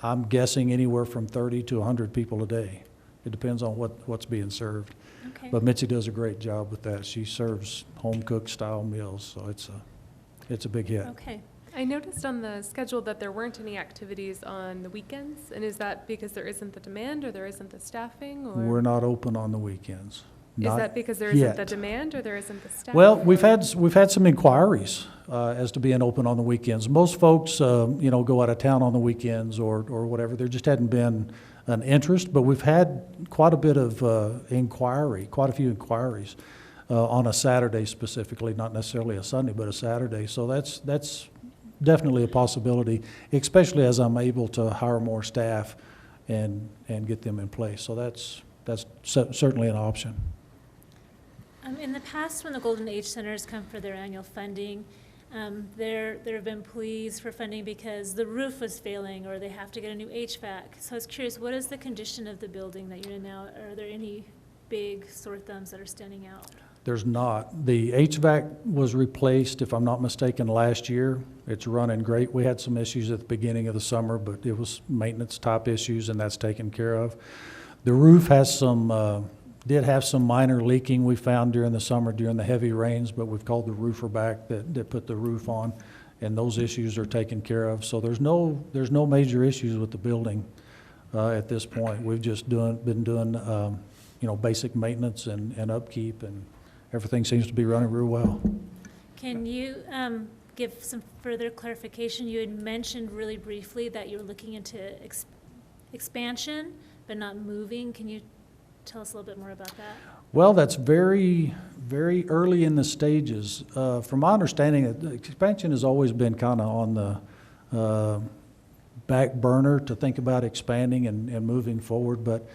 I'm guessing anywhere from 30 to 100 people a day It depends on what's being served. Okay. But Mitzi does a great job with that. She serves home-cooked style meals, so it's a big hit. Okay. I noticed on the schedule that there weren't any activities on the weekends, and is that because there isn't the demand, or there isn't the staffing, or? We're not open on the weekends. Is Not that because there isn't the yet. demand, or there isn't the staff? Well, we've had some inquiries as to being open on the weekends. Most folks, go out of town on the weekends or whatever. There just hadn't been an interest, but we've had quite a bit of quite a few inquiries on a Saturday specifically, not necessarily a Sunday, but a Saturday. So that's definitely a possibility, especially as I'm able to hire more staff and get them in place. So that's certainly an option. In the past, when the Golden Age Centers come for their annual funding, there have been pleas for funding because the roof was failing or they have to get a new HVAC. So I was curious, what is the condition of the building that you're in now? Are there any big sore thumbs that are standing out? There's not. The HVAC was replaced, if I'm not mistaken, last year. It's running great. We had some issues at the beginning of the summer, but it was maintenance type issues, and that's taken care of. The roof has did have some minor leaking we found during the summer during the heavy rains, but we've called the roofer back that put the roof on, and those issues are taken care of. So there's no major issues with the building at this point. We've just been doing basic maintenance and upkeep, and everything seems to be running real well. Can you give some further clarification? You had mentioned really briefly that you were looking into expansion, but not moving. Can you tell us a little bit more about that? Well, that's very, very early in the stages. From my understanding, the expansion has always been kind of on the back burner to think about expanding and moving forward, but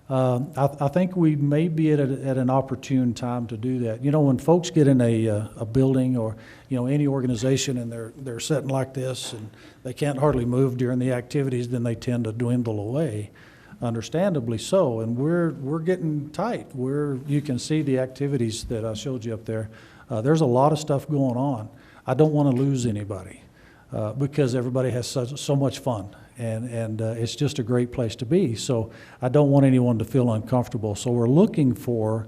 I think we may be at an opportune time to do that. When folks get in a building or, any organization and they're sitting like this and they can't hardly move during the activities, then they tend to dwindle away. Understandably so, and we're getting tight. You can see the activities that I showed you up there. There's a lot of stuff going on. I don't want to lose anybody because everybody has so much fun, and it's just a great place to be. So I don't want anyone to feel uncomfortable. So we're looking for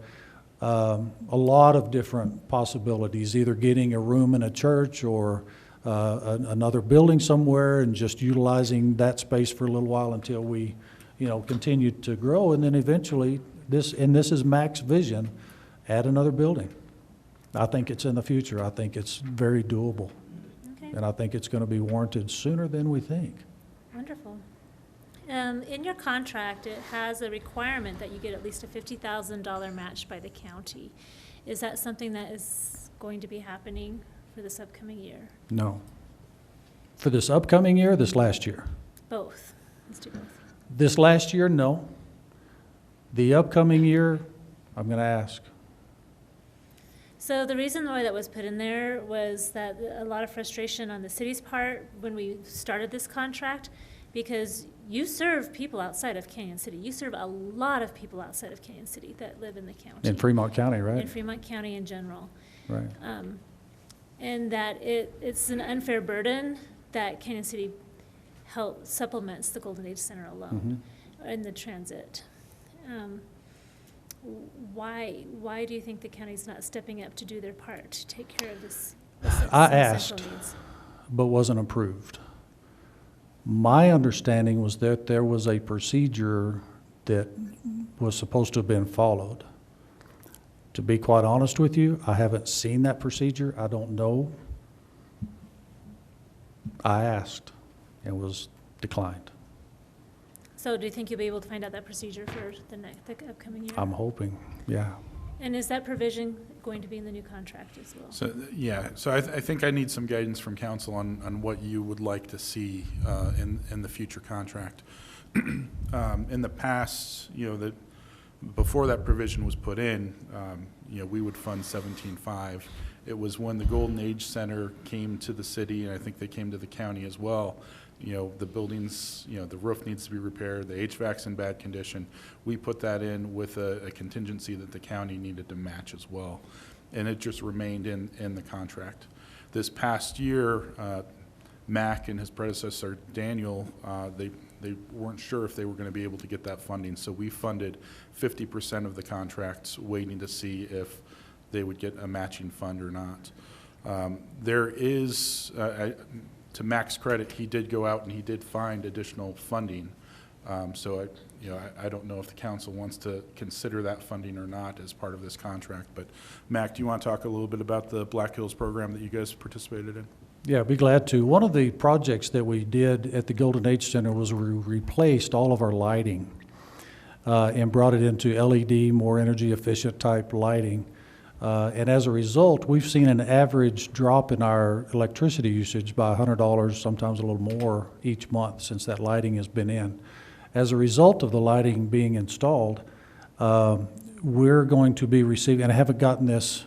a lot of different possibilities, either getting a room in a church or another building somewhere and just utilizing that space for a little while until we continue to grow, and then eventually, this is Mac's vision, add another building. I think it's in the future. I think it's very doable. Okay. And I think it's going to be warranted sooner than we think. Wonderful. In your contract, it has a requirement that you get at least a $50,000 match by the county. Is that something that is going to be happening for this upcoming year? No. For this upcoming year, this last year? Both. Let's do both. This last year, no. The upcoming year, I'm going to ask. So the reason why that was put in there was that a lot of frustration on the city's part when we started this contract, because you serve people outside of Canyon City. You serve a lot of people outside of Canyon City that live in the county. In Fremont County, right? In Fremont County in general. Right. And that it's an unfair burden that Canyon City supplements the Golden Age Center alone in the transit. Why do you think the county's not stepping up to do their part to take care of this? I asked, but wasn't approved. My understanding was that there was a procedure that was supposed to have been followed. To be quite honest with you, I haven't seen that procedure. I don't know. I asked and was declined. So do you think you'll be able to find out that procedure for the upcoming year? I'm hoping, yeah. And is that provision going to be in the new contract as well? So I think I need some guidance from council on what you would like to see in the future contract. In the past, before that provision was put in, we would fund 17.5. It was when the Golden Age Center came to the city, and I think they came to the county as well. The buildings, the roof needs to be repaired, the HVAC's in bad condition. We put that in with a contingency that the county needed to match as well. And it just remained in the contract. This past year, Mac and his predecessor, Daniel, they weren't sure if they were going to be able to get that funding. So we funded 50% of the contracts, waiting to see if they would get a matching fund or not. There is, to Mac's credit, he did go out and he did find additional funding. So I don't know if the council wants to consider that funding or not as part of this contract. But Mac, do you want to talk a little bit about the Black Hills program that you guys participated in? Yeah, I'd be glad to. One of the projects that we did at the Golden Age Center was we replaced all of our lighting and brought it into LED, more energy efficient type lighting. And as a result, we've seen an average drop in our electricity usage by $100, sometimes a little more each month since that lighting has been in. As a result of the lighting being installed, we're going to be receiving, and I haven't gotten this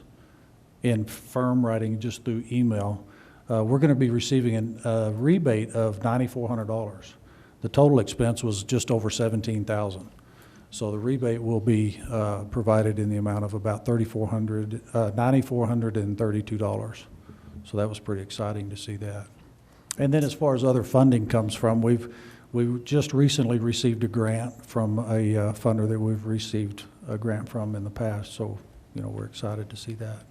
in firm writing, just through email, we're going to be receiving a rebate of $9,400. The total expense was just over $17,000. So the rebate will be provided in the amount of about $9,432. So that was pretty exciting to see that. And then as far as other funding comes from, we just recently received a grant from a funder that we've received a grant from in the past. So, we're excited to see that.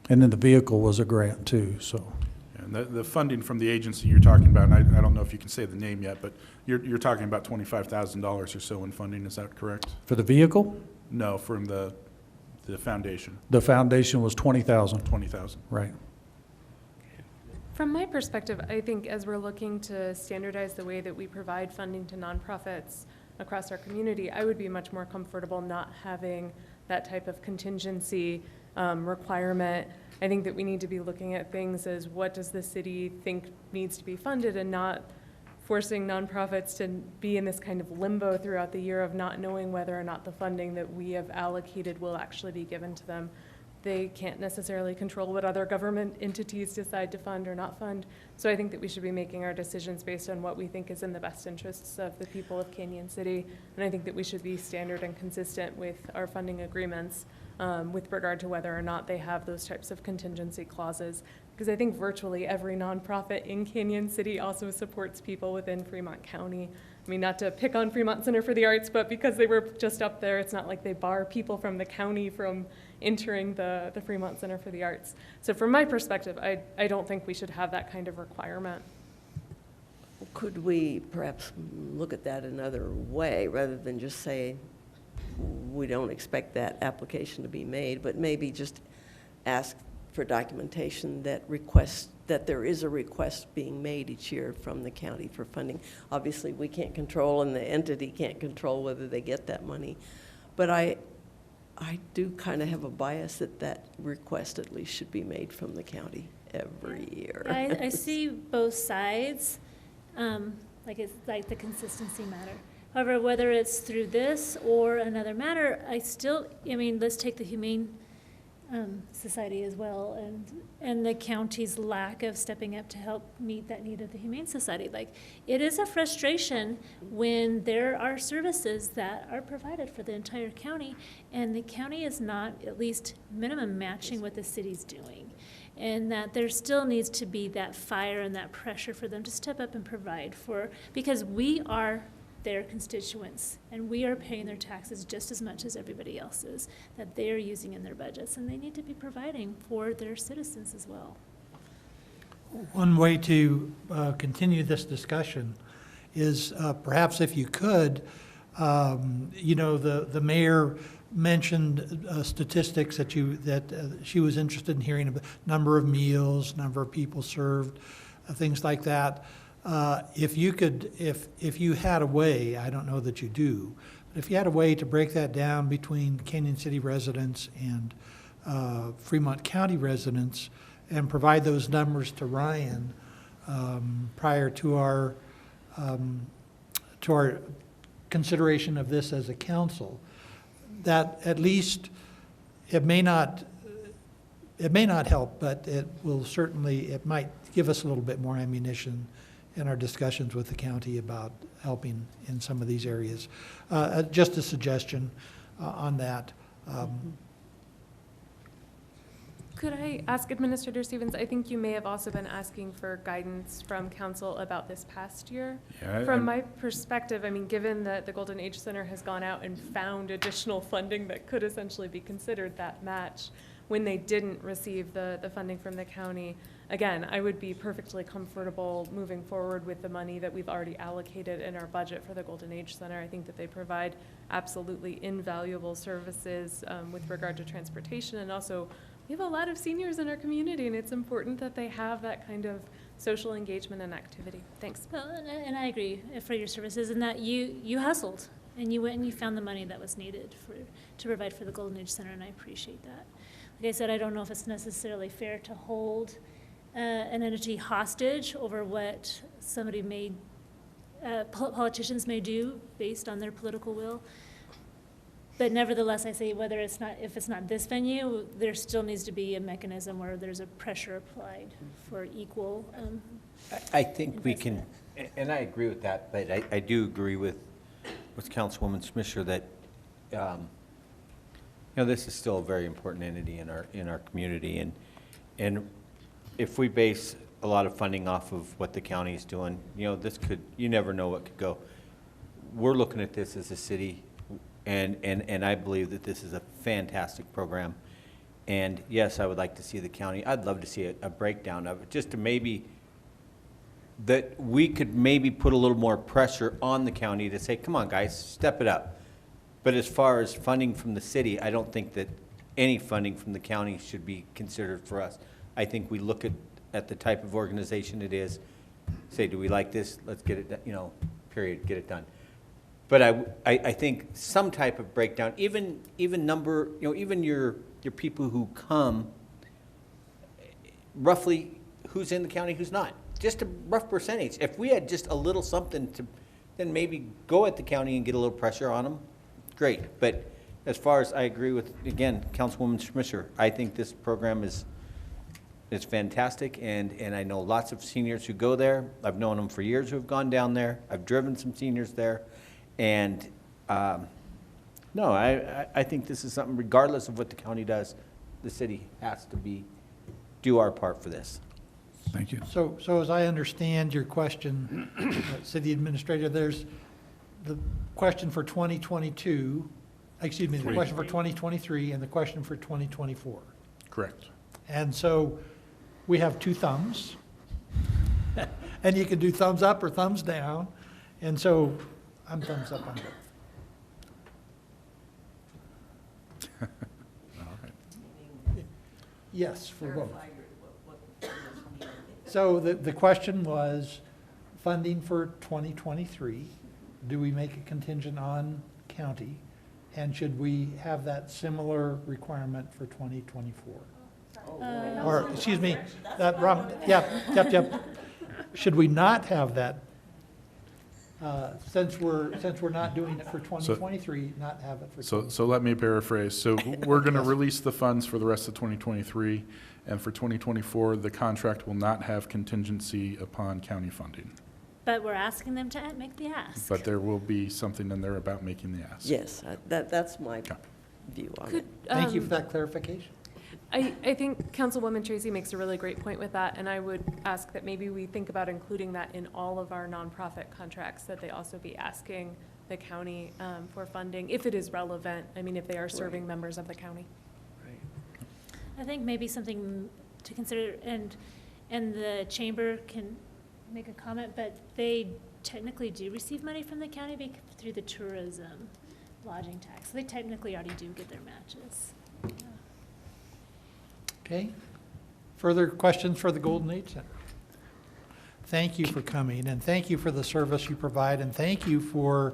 And then the vehicle was a grant too, so. And the funding from the agency you're talking about, and I don't know if you can say the name yet, but you're talking about $25,000 or so in funding, is that correct? For the vehicle? No, from the foundation. The foundation was $20,000. $20,000. Right. From my perspective, I think as we're looking to standardize the way that we provide funding to nonprofits across our community, I would be much more comfortable not having that type of contingency requirement. I think that we need to be looking at things as what does the city think needs to be funded, and not forcing nonprofits to be in this kind of limbo throughout the year of not knowing whether or not the funding that we have allocated will actually be given to them. They can't necessarily control what other government entities decide to fund or not fund. So I think that we should be making our decisions based on what we think is in the best interests of the people of Canyon City. And I think that we should be standard and consistent with our funding agreements with regard to whether or not they have those types of contingency clauses. Because I think virtually every nonprofit in Canyon City also supports people within Fremont County. I mean, not to pick on Fremont Center for the Arts, but because they were just up there, it's not like they bar people from the county from entering the Fremont Center for the Arts. So from my perspective, I don't think we should have that kind of requirement. Could we perhaps look at that another way, rather than just say, we don't expect that application to be made, but maybe just ask for documentation that there is a request being made each year from the county for funding. Obviously, we can't control, and the entity can't control whether they get that money. But I do kind of have a bias that request at least should be made from the county every year. I see both sides, it's like the consistency matter. However, whether it's through this or another matter, let's take the Humane Society as well, and the county's lack of stepping up to help meet that need of the Humane Society. It is a frustration when there are services that are provided for the entire county, and the county is not at least minimum matching what the city's doing. And that there still needs to be that fire and that pressure for them to step up and provide because we are their constituents, and we are paying their taxes just as much as everybody else is, that they are using in their budgets, and they need to be providing for their citizens as well. One way to continue this discussion is perhaps if you could, the mayor mentioned statistics that she was interested in hearing about number of meals, number of people served, things like that. If you had a way, I don't know that you do, but if you had a way to break that down between Canyon City residents and Fremont County residents and provide those numbers to Ryan prior to our consideration of this as a council, that at least it may not help, but it might give us a little bit more ammunition in our discussions with the county about helping in some of these areas. Just a suggestion on that. Could I ask Administrator Stevens, I think you may have also been asking for guidance from council about this past year. Yeah, From my perspective, I mean, given that the Golden Age Center has gone out and found additional funding that could essentially be considered that match when they didn't receive the funding from the county, again, I would be perfectly comfortable moving forward with the money that we've already allocated in our budget for the Golden Age Center. I think that they provide absolutely invaluable services with regard to transportation, and also we have a lot of seniors in our community, and it's important that they have that kind of social engagement and activity. Thanks. Well, and I agree for your services, and that you hustled, and you went and you found the money that was needed to provide for the Golden Age Center, and I appreciate that. Like I said, I don't know if it's necessarily fair to hold an entity hostage over what somebody may, politicians may do based on their political will. But nevertheless, I say if it's not this venue, there still needs to be a mechanism where there's a pressure applied for equal. I think we can, and I agree with that, but I do agree with Councilwoman Smisher that, this is still a very important entity in our community, and if we base a lot of funding off of what the county is doing, you never know what could go. We're looking at this as a city, and I believe that this is a fantastic program. And yes, I would like to see the county, I'd love to see a breakdown of it, just to maybe, that we could maybe put a little more pressure on the county to say, come on, guys, step it up. But as far as funding from the city, I don't think that any funding from the county should be considered for us. I think we look at the type of organization it is, say, do we like this? Let's get it, period, get it done. But I think some type of breakdown, even number, even your people who come, roughly who's in the county, who's not. Just a rough percentage. If we had just a little something to, then maybe go at the county and get a little pressure on them, great. But as far as I agree with, again, Councilwoman Smisher, I think this program is fantastic, and I know lots of seniors who go there. I've known them for years who have gone down there. I've driven some seniors there. And no, I think this is something, regardless of what the county does, the city has to do our part for this. Thank you. So as I understand your question, City Administrator, there's the question for 2022, excuse me, the question for 2023 and the question for 2024. Correct. And so we have two thumbs, and you can do thumbs up or thumbs down. And so I'm thumbs up on both. All right. Yes, for both. So the question was, funding for 2023, do we make a contingent on county? And should we have that similar requirement for 2024? Or, excuse me, that wrong, yep. Should we not have that, since we're not doing it for 2023, not have it for 2024? So let me paraphrase. So we're going to release the funds for the rest of 2023, and for 2024, the contract will not have contingency upon county funding. But we're asking them to make the ask. But there will be something in there about making the ask. Yes, that's my view on it. Thank you for that clarification. I think Councilwoman Tracy makes a really great point with that, and I would ask that maybe we think about including that in all of our nonprofit contracts, that they also be asking the county for funding, if it is relevant, if they are serving members of the county. I think maybe something to consider, and the chamber can make a comment, but they technically do receive money from the county through the tourism lodging tax. So they technically already do get their matches. Yeah. Okay. Further questions for the Golden Age Center? Thank you for coming, and thank you for the service you provide, and thank you for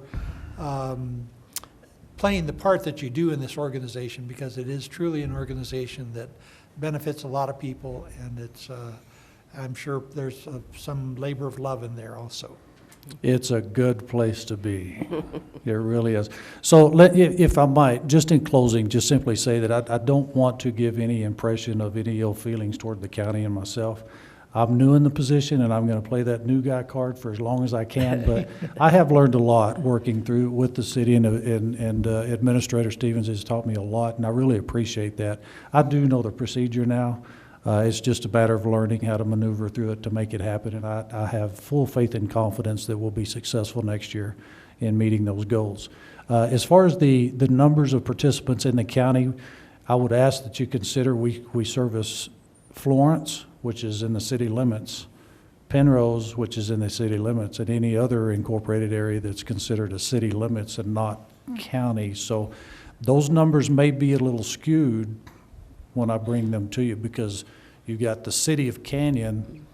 playing the part that you do in this organization, because it is truly an organization that benefits a lot of people, and it's, I'm sure there's some labor of love in there also. It's a good place to be. It really is. So if I might, just in closing, just simply say that I don't want to give any impression of any ill feelings toward the county and myself. I'm new in the position, and I'm going to play that new guy card for as long as I can, but I have learned a lot working through with the city, and Administrator Stevens has taught me a lot, and I really appreciate that. I do know the procedure now. It's just a matter of learning how to maneuver through it to make it happen, and I have full faith and confidence that we'll be successful next year in meeting those goals. As far as the numbers of participants in the county, I would ask that you consider we service Florence, which is in the city limits, Penrose, which is in the city limits, and any other incorporated area that's considered a city limits and not county. So those numbers may be a little skewed when I bring them to you, because you got the city of Canyon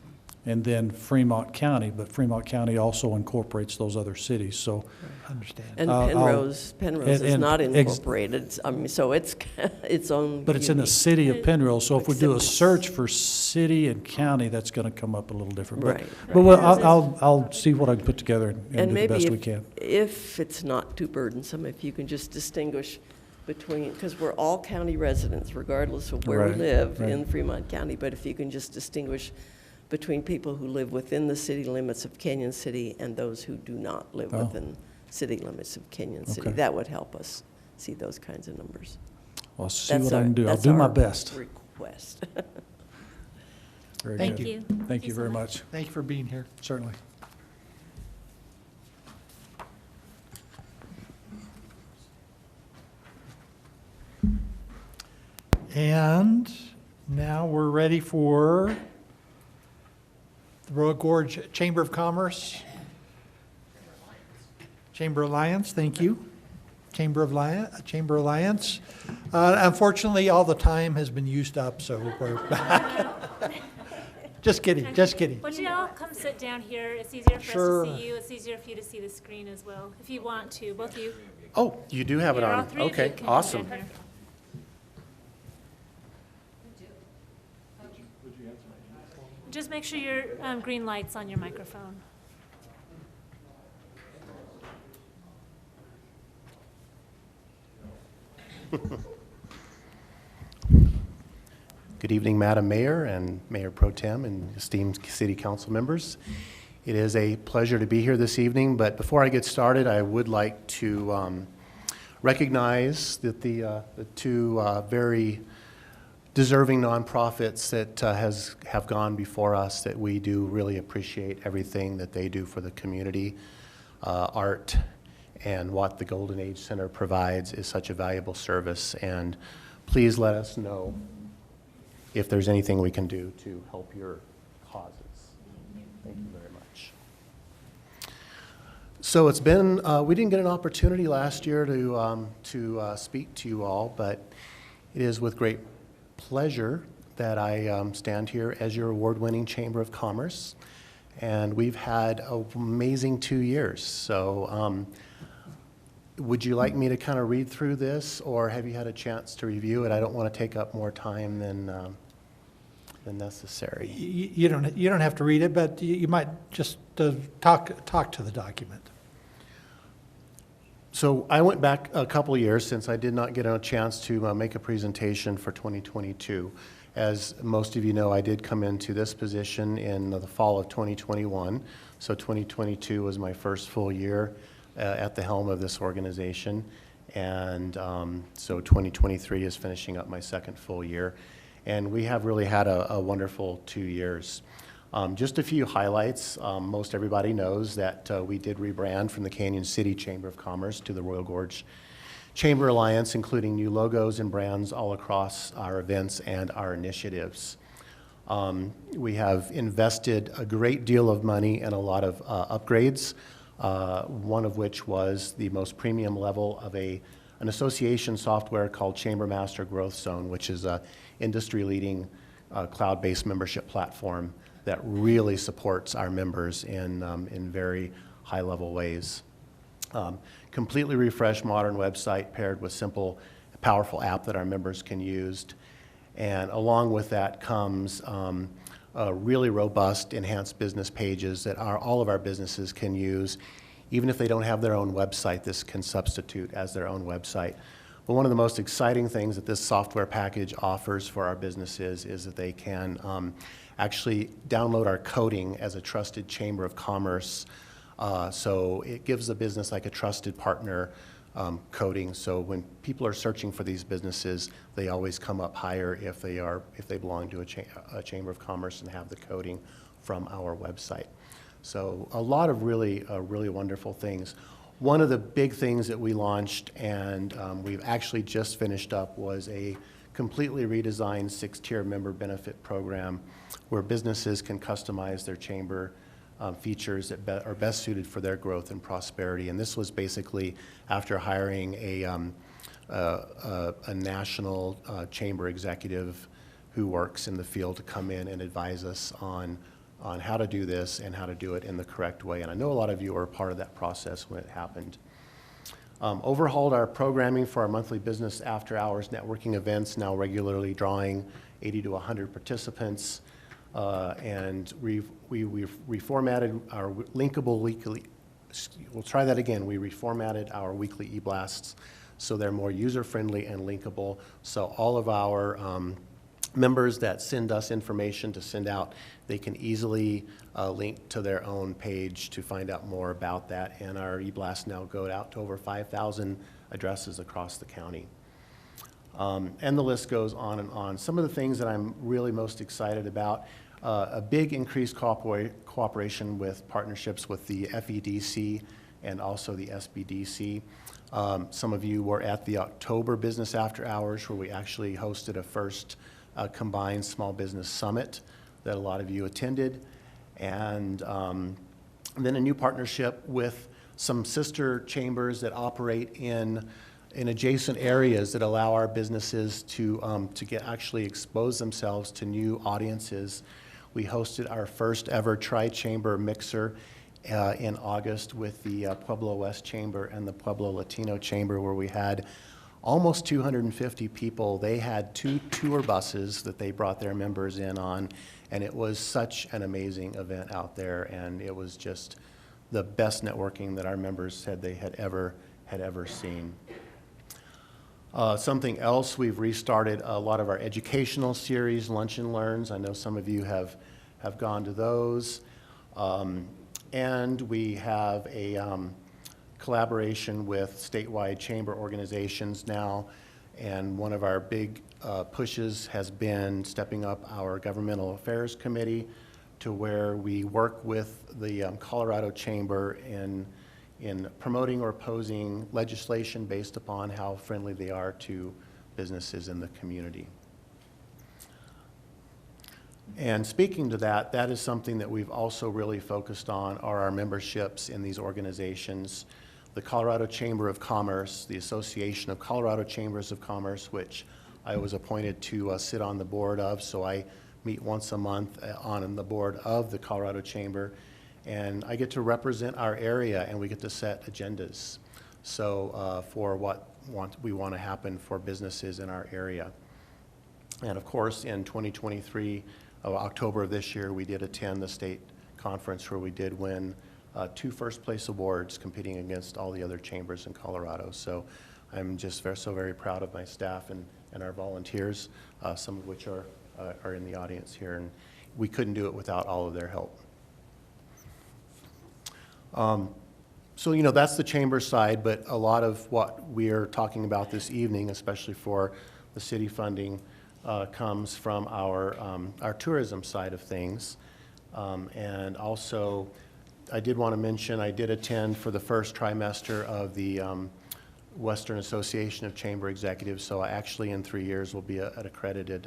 and then Fremont County, but Fremont County also incorporates those other cities, so. Understand. And Penrose is not incorporated, I mean, so it's its own. But it's in the city of Penrose, so if we do a search for city and county, that's gonna come up a little different. But- Right. But I'll see what I can put together and do the maybe best we can. if it's not too burdensome, if you can just distinguish between, because we're all county residents regardless of where we Right, live right. in Fremont County, but if you can just distinguish between people who live within the city limits of Canyon City and those who do not live Oh. within city limits of Canyon City, Okay. that would help us see those kinds of numbers. I'll see That's what I our- can do. I'll that's do my our best. Request. Very Thank good. you. Thank Thank you you so very much. much. Thank you for being here. Certainly. And now we're ready for the Royal Gorge Chamber of Commerce. Chamber Alliance, thank you. Chamber Alliance. Unfortunately, all the time has been used up, so we're back. Just kidding, just kidding. Would you all come sit down here? It's easier for Sure. us to see you. It's easier for you to see the screen as well, if you want to, both of you. Oh, you do have it Yeah, all on. three of you Okay, can come awesome. down here. Just make sure your green light's on your microphone. Good evening, Madam Mayor and Mayor Pro Tem and esteemed city council members. It is a pleasure to be here this evening, but before I get started, I would like to recognize that the two very deserving nonprofits that have gone before us, that we do really appreciate everything that they do for the community. Art and what the Golden Age Center provides is such a valuable service, and please let us know if there's anything we can do to help your causes. Thank you very much. So it's been, we didn't get an opportunity last year to speak to you all, but it is with great pleasure that I stand here as your award-winning Chamber of Commerce. And we've had an amazing 2 years. So would you like me to kind of read through this, or have you had a chance to review it? I don't want to take up more time than necessary. You don't have to read it, but you might just talk to the document. So I went back a couple of years since I did not get a chance to make a presentation for 2022. As most of you know, I did come into this position in the fall of 2021. So 2022 was my first full year at the helm of this organization. And so 2023 is finishing up my second full year. And we have really had a wonderful 2 years. Just a few highlights. Most everybody knows that we did rebrand from the Canyon City Chamber of Commerce to the Royal Gorge Chamber Alliance, including new logos and brands all across our events and our initiatives. We have invested a great deal of money in a lot of upgrades, one of which was the most premium level of an association software called Chamber Master Growth Zone, which is an industry-leading cloud-based membership platform that really supports our members in very high-level ways. Completely refreshed modern website paired with simple, powerful app that our members can use. And along with that comes really robust, enhanced business pages that all of our businesses can use. Even if they don't have their own website, this can substitute as their own website. But one of the most exciting things that this software package offers for our businesses is that they can actually download our coding as a trusted chamber of commerce. So it gives the business like a trusted partner coding. So when people are searching for these businesses, they always come up higher if they belong to a chamber of commerce and have the coding from our website. So a lot of really wonderful things. One of the big things that we launched, and we've actually just finished up, was a completely redesigned 6-tier member benefit program where businesses can customize their chamber features that are best suited for their growth and prosperity. And this was basically after hiring a national chamber executive who works in the field to come in and advise us on how to do this and how to do it in the correct way. And I know a lot of you were a part of that process when it happened. Overhauled our programming for our monthly business after-hours networking events, now regularly drawing 80 to 100 participants. And we reformatted our linkable weekly, we'll try that again. We reformatted our weekly e-blasts so they're more user-friendly and linkable. So all of our members that send us information to send out, they can easily link to their own page to find out more about that. And our e-blasts now go out to over 5,000 addresses across the county. And the list goes on and on. Some of the things that I'm really most excited about, a big increased cooperation with partnerships with the FEDC and also the SBDC. Some of you were at the October Business After Hours where we actually hosted a first combined small business summit that a lot of you attended. And then a new partnership with some sister chambers that operate in adjacent areas that allow our businesses to actually expose themselves to new audiences. We hosted our first ever tri-chamber mixer in August with the Pueblo West Chamber and the Pueblo Latino Chamber, where we had almost 250 people. They had 2 tour buses that they brought their members in on, and it was such an amazing event out there, and it was just the best networking that our members said they had ever seen. Something else, we've restarted a lot of our educational series, Lunch and Learns. I know some of you have gone to those. And we have a collaboration with statewide chamber organizations now. And one of our big pushes has been stepping up our governmental affairs committee to where we work with the Colorado Chamber in promoting or opposing legislation based upon how friendly they are to businesses in the community. And speaking to that, that is something that we've also really focused on, are our memberships in these organizations. The Colorado Chamber of Commerce, the Association of Colorado Chambers of Commerce, which I was appointed to sit on the board of, so I meet once a month on the board of the Colorado Chamber. And I get to represent our area, and we get to set agendas. So for what we want to happen for businesses in our area. And of course, in 2023, October of this year, we did attend the state conference where we did win 2 first-place awards competing against all the other chambers in Colorado. So I'm just so very proud of my staff and our volunteers, some of which are in the audience here. And we couldn't do it without all of their help. So, you know, that's the chamber side, but a lot of what we are talking about this evening, especially for the city funding, comes from our tourism side of things. And also, I did want to mention, I did attend for the first trimester of the Western Association of Chamber Executives, so I actually in 3 years will be a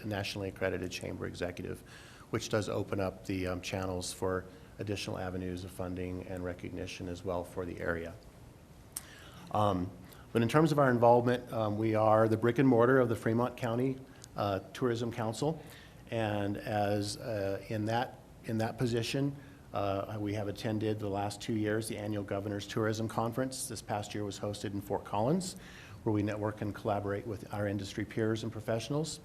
nationally accredited chamber executive, which does open up the channels for additional avenues of funding and recognition as well for the area. But in terms of our involvement, we are the brick and mortar of the Fremont County Tourism Council, and as in that position, we have attended the last 2 years the annual Governor's Tourism Conference. This past year was hosted in Fort Collins, where we network and collaborate with our industry peers and professionals.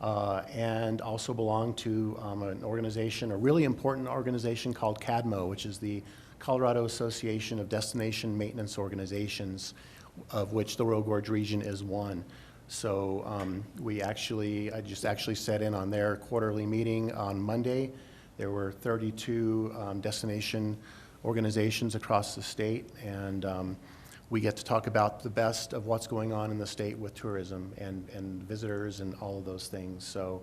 And also belong to an organization, a really important organization called CADMO, which is the Colorado Association of Destination Maintenance Organizations, of which the Royal Gorge region is one. So I just actually sat in on their quarterly meeting on Monday. There were 32 destination organizations across the state, and we get to talk about the best of what's going on in the state with tourism and visitors and all of those things. So,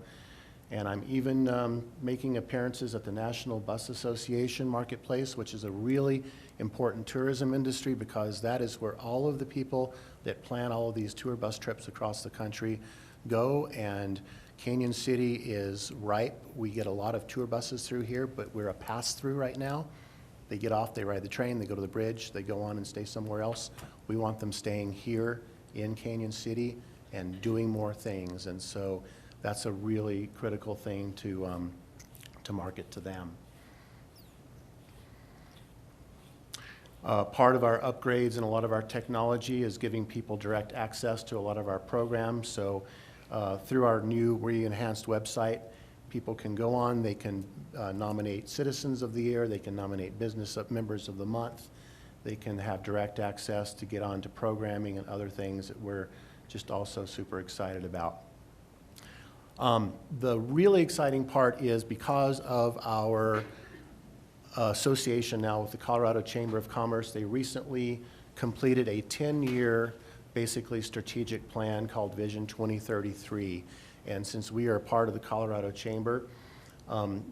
and I'm even making appearances at the National Bus Association Marketplace, which is a really important tourism industry, because that is where all of the people that plan all of these tour bus trips across the country go. And Canyon City is ripe. We get a lot of tour buses through here, but we're a pass-through right now. They get off, they ride the train, they go to the bridge, they go on and stay somewhere else. We want them staying here in Canyon City and doing more things. And so that's a really critical thing to market to them. Part of our upgrades and a lot of our technology is giving people direct access to a lot of our programs. So through our new re-enhanced website, people can go on, they can nominate Citizens of the Year, they can nominate Business Members of the Month, they can have direct access to get on to programming and other things that we're just also super excited about. The really exciting part is because of our association now with the Colorado Chamber of Commerce, they recently completed a 10-year, basically strategic plan called Vision 2033. And since we are part of the Colorado Chamber,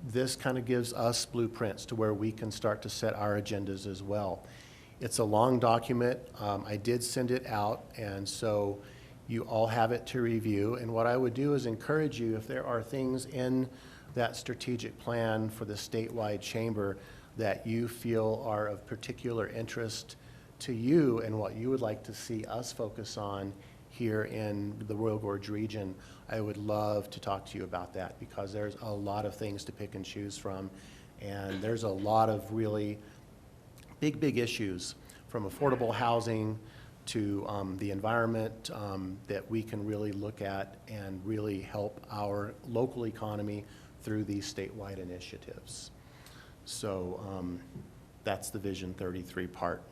this kind of gives us blueprints to where we can start to set our agendas as well. It's a long document. I did send it out, and so you all have it to review. And what I would do is encourage you, if there are things in that strategic plan for the statewide chamber that you feel are of particular interest to you and what you would like to see us focus on here in the Royal Gorge region, I would love to talk to you about that, because there's a lot of things to pick and choose from, and there's a lot of really big issues, from affordable housing to the environment, that we can really look at and really help our local economy through these statewide initiatives. So that's the Vision 33 part.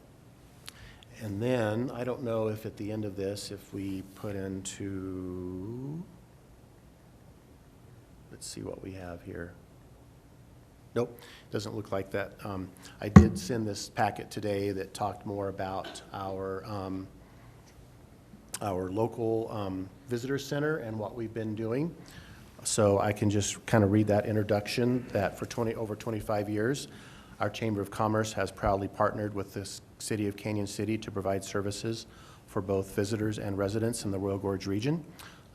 And then, I don't know if at the end of this, if we put into, let's see what we have here. Nope, doesn't look like that. I did send this packet today that talked more about our local visitor center and what we've been doing. So I can just kind of read that introduction, that for over 25 years, our Chamber of Commerce has proudly partnered with the City of Canyon City to provide services for both visitors and residents in the Royal Gorge region.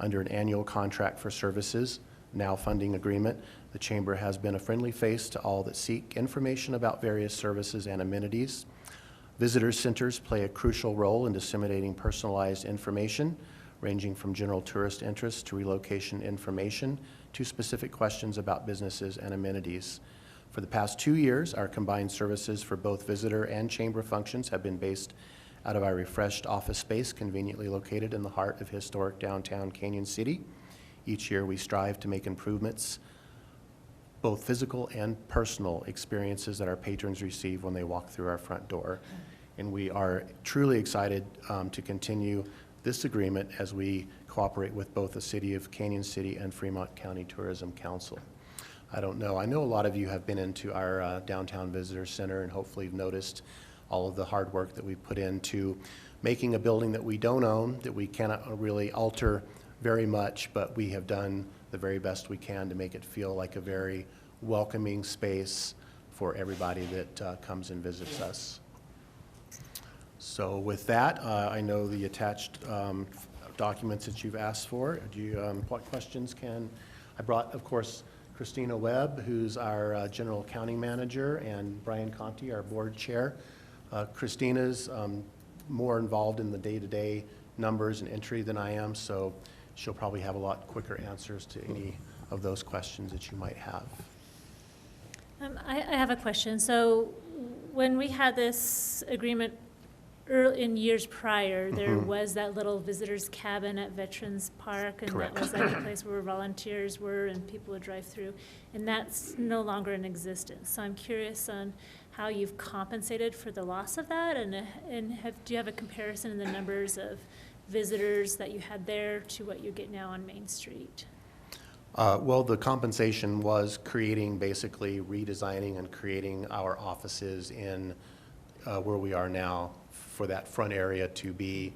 Under an annual contract for services, now funding agreement, the Chamber has been a friendly face to all that seek information about various services and amenities. Visitor centers play a crucial role in disseminating personalized information, ranging from general tourist interest to relocation information to specific questions about businesses and amenities. For the past 2 years, our combined services for both visitor and chamber functions have been based out of our refreshed office space, conveniently located in the heart of historic downtown Canyon City. Each year, we strive to make improvements, both physical and personal experiences that our patrons receive when they walk through our front door. And we are truly excited to continue this agreement as we cooperate with both the City of Canyon City and Fremont County Tourism Council. I don't know, I know a lot of you have been into our downtown visitor center, and hopefully you've noticed all of the hard work that we've put into making a building that we don't own, that we cannot really alter very much, but we have done the very best we can to make it feel like a very welcoming space for everybody that comes and visits us. So with that, I know the attached documents that you've asked for. Do you, what questions I brought, of course, Christina Webb, who's our General Accounting Manager, and Brian Conti, our Board Chair. Christina's more involved in the day-to-day numbers and entry than I am, so she'll probably have a lot quicker answers to any of those questions that you might have. I have a question. So when we had this agreement early in years prior, there was that little visitors cabin at Veterans Park, and Correct. that was like a place where volunteers were and people would drive through, and that's no longer in existence. So I'm curious on how you've compensated for the loss of that? And do you have a comparison in the numbers of visitors that you had there to what you get now on Main Street? Well, the compensation was basically redesigning and creating our offices in where we are now for that front area to be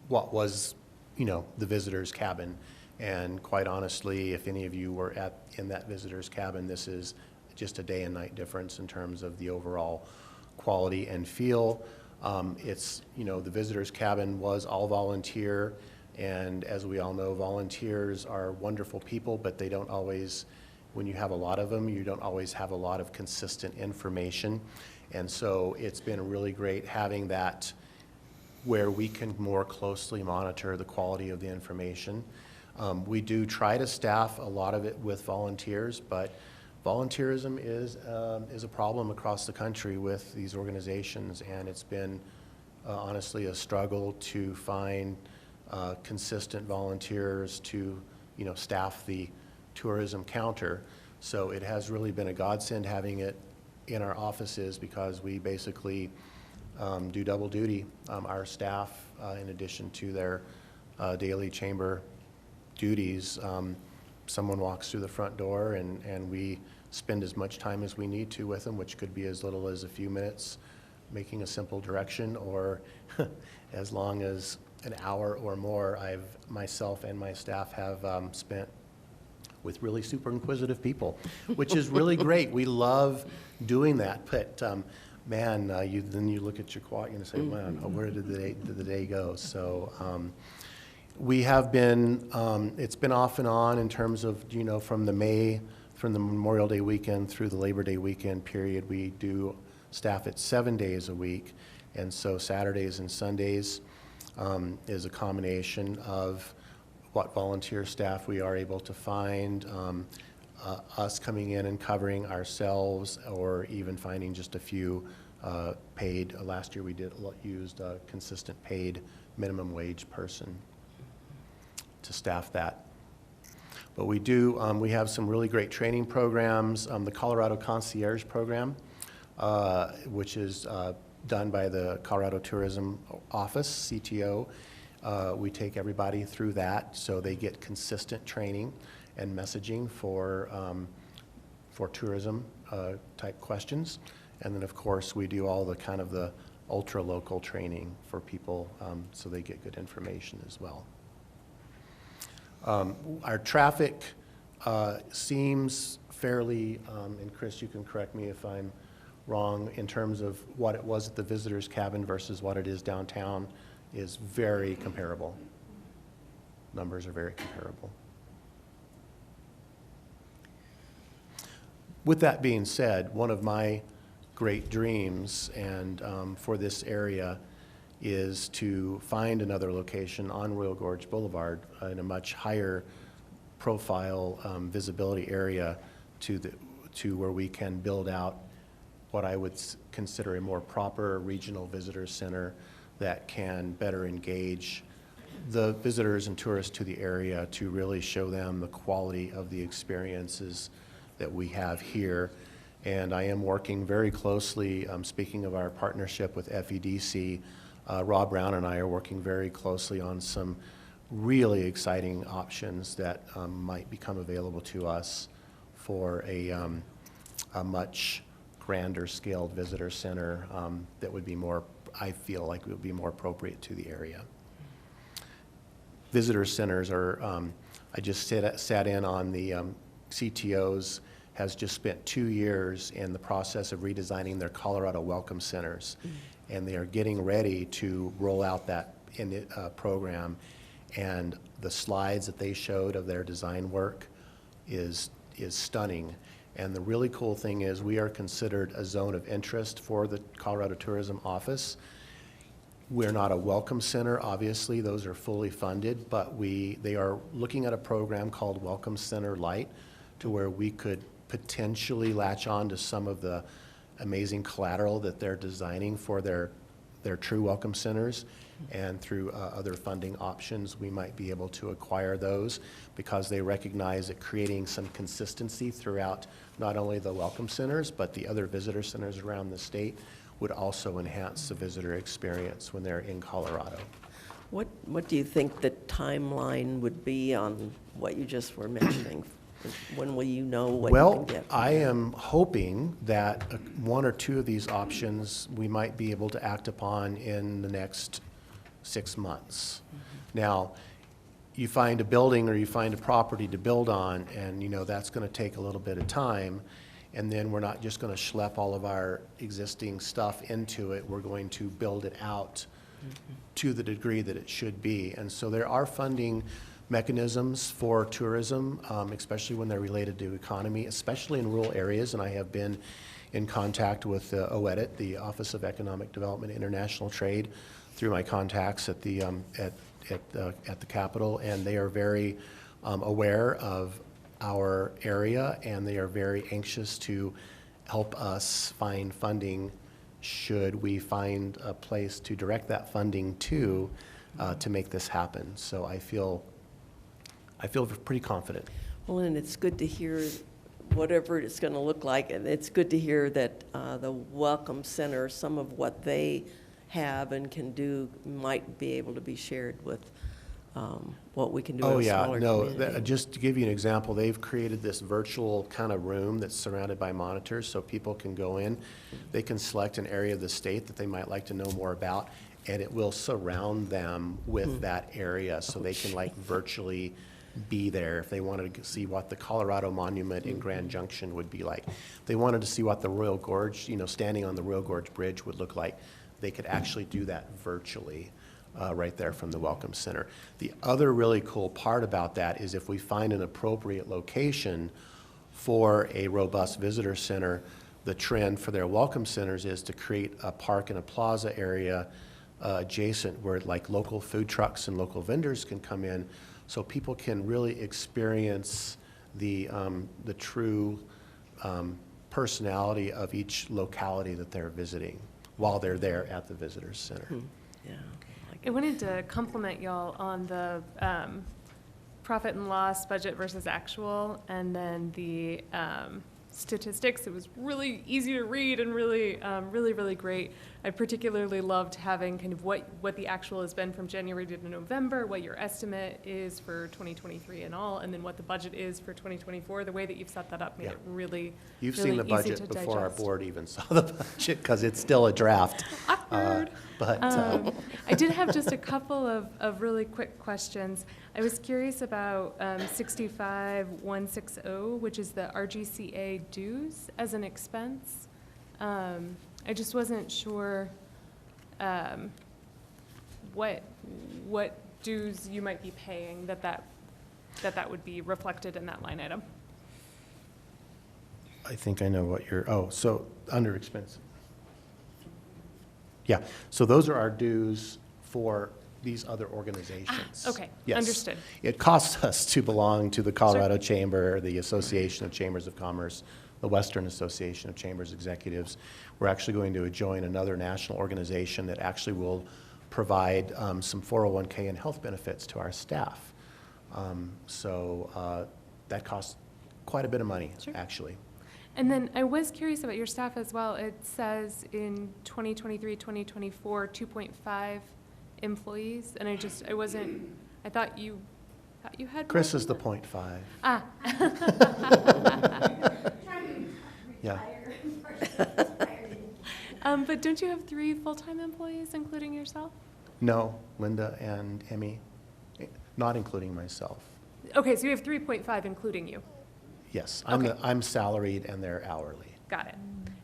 what was, the visitor's cabin. And quite honestly, if any of you were in that visitor's cabin, this is just a day and night difference in terms of the overall quality and feel. The visitor's cabin was all volunteer. And as we all know, volunteers are wonderful people, but they don't always, when you have a lot of them, you don't always have a lot of consistent information. And so it's been really great having that where we can more closely monitor the quality of the information. We do try to staff a lot of it with volunteers, but volunteerism is a problem across the country with these organizations, and it's been honestly a struggle to find consistent volunteers to, staff the tourism counter. So it has really been a godsend having it in our offices because we basically do double duty. Our staff, in addition to their daily chamber duties, someone walks through the front door and we spend as much time as we need to with them, which could be as little as a few minutes making a simple direction, or as long as an hour or more myself and my staff have spent with really super inquisitive people, which is really great. We love doing that, but man, then you look at your clock and say, man, where did the day go? So we have been, it's been off and on in terms of, from the Memorial Day weekend through the Labor Day weekend period, we do staff it 7 days a week. And so Saturdays and Sundays is a combination of what volunteer staff we are able to find, us coming in and covering ourselves, or even finding just a few paid. Last year we used a consistent paid minimum wage person to staff that. But we have some really great training programs. The Colorado Concierge Program, which is done by the Colorado Tourism Office, CTO. We take everybody through that so they get consistent training and messaging for tourism type questions. And then of course we do all the ultra local training for people so they get good information as well. Our traffic seems fairly, and Chris, you can correct me if I'm wrong, in terms of what it was at the visitor's cabin versus what it is downtown, is very comparable. Numbers are very comparable. With that being said, one of my great dreams and for this area is to find another location on Royal Gorge Boulevard in a much higher profile visibility area to where we can build out what I would consider a more proper regional visitor center that can better engage the visitors and tourists to the area to really show them the quality of the experiences that we have here. And I am working very closely, speaking of our partnership with FEDC, Rob Brown and I are working very closely on some really exciting options that might become available to us for a much grander scaled visitor center that would be more, I feel like it would be more appropriate to the area. Visitor centers are, I just sat in on the CTOs has just spent 2 years in the process of redesigning their Colorado Welcome Centers. And they are getting ready to roll out that program. And the slides that they showed of their design work is stunning. And the really cool thing is we are considered a zone of interest for the Colorado Tourism Office. We're not a welcome center, obviously, those are fully funded, but they are looking at a program called Welcome Center Light to where we could potentially latch on to some of the amazing collateral that they're designing for their true welcome centers. And through other funding options, we might be able to acquire those because they recognize that creating some consistency throughout not only the welcome centers, but the other visitor centers around the state would also enhance the visitor experience when they're in Colorado. What do you think the timeline would be on what you just were mentioning? When will you know what you can Well, get? I am hoping that one or two of these options we might be able to act upon in the next 6 months. Now, you find a building or you find a property to build on, and that's going to take a little bit of time. And then we're not just going to schlep all of our existing stuff into it. We're going to build it out to the degree that it should be. And so there are funding mechanisms for tourism, especially when they're related to economy, especially in rural areas. And I have been in contact with OEDIT, the Office of Economic Development and International Trade, through my contacts at the Capitol, and they are very aware of our area, and they are very anxious to help us find funding should we find a place to direct that funding to make this happen. So I feel pretty confident. Well, and it's good to hear whatever it's going to look like, and it's good to hear that the Welcome Center, some of what they have and can do might be able to be shared with what we can do in a smaller community. Just to give you an example, they've created this virtual kind of room that's surrounded by monitors so people can go in. They can select an area of the state that they might like to know more about, and it will surround them with that area so they can virtually be there. If they wanted to see what the Colorado Monument in Grand Junction would be like, if they wanted to see what the Royal Gorge, standing on the Royal Gorge Bridge would look like, they could actually do that virtually right there from the Welcome Center. The other really cool part about that is if we find an appropriate location for a robust visitor center, the trend for their Welcome Centers is to create a park and a plaza area adjacent where local food trucks and local vendors can come in so people can really experience the true personality of each locality that they're visiting while they're there at the Visitors Center. Yeah. I wanted to compliment y'all on the profit and loss budget versus actual, and then the statistics. It was really easy to read and really, really great. I particularly loved having kind of what the actual has been from January to November, what your estimate is for 2023 and all, and then what the budget is for 2024. The way that you've set that up made it really, You've really seen the easy budget to before our digest. board even saw the budget because it's still a draft. Awkward. But I did have just a couple of really quick questions. I was curious about 65160, which is the RGCA dues as an expense. I just wasn't sure what dues you might be paying that would be reflected in that line item. I think I know what so under expense. Yeah, so those are our dues for these other organizations. Okay, Yes. understood. It costs us to belong to the Colorado Chamber, the Association of Chambers of Commerce, the Western Association of Chambers Executives. We're actually going to join another national organization that actually will provide some 401k and health benefits to our staff. So that costs quite a bit of money, actually. And then I was curious about your staff as well. It says in 2023, 2024, 2.5 employees, and I thought you had. Chris more is than the that. 0.5. Ah. Yeah. But don't you have 3 full-time employees, including yourself? No, Linda and Emmy, not including myself. Okay, so you have 3.5, including you. Yes, Okay. I'm salaried and they're hourly. Got it.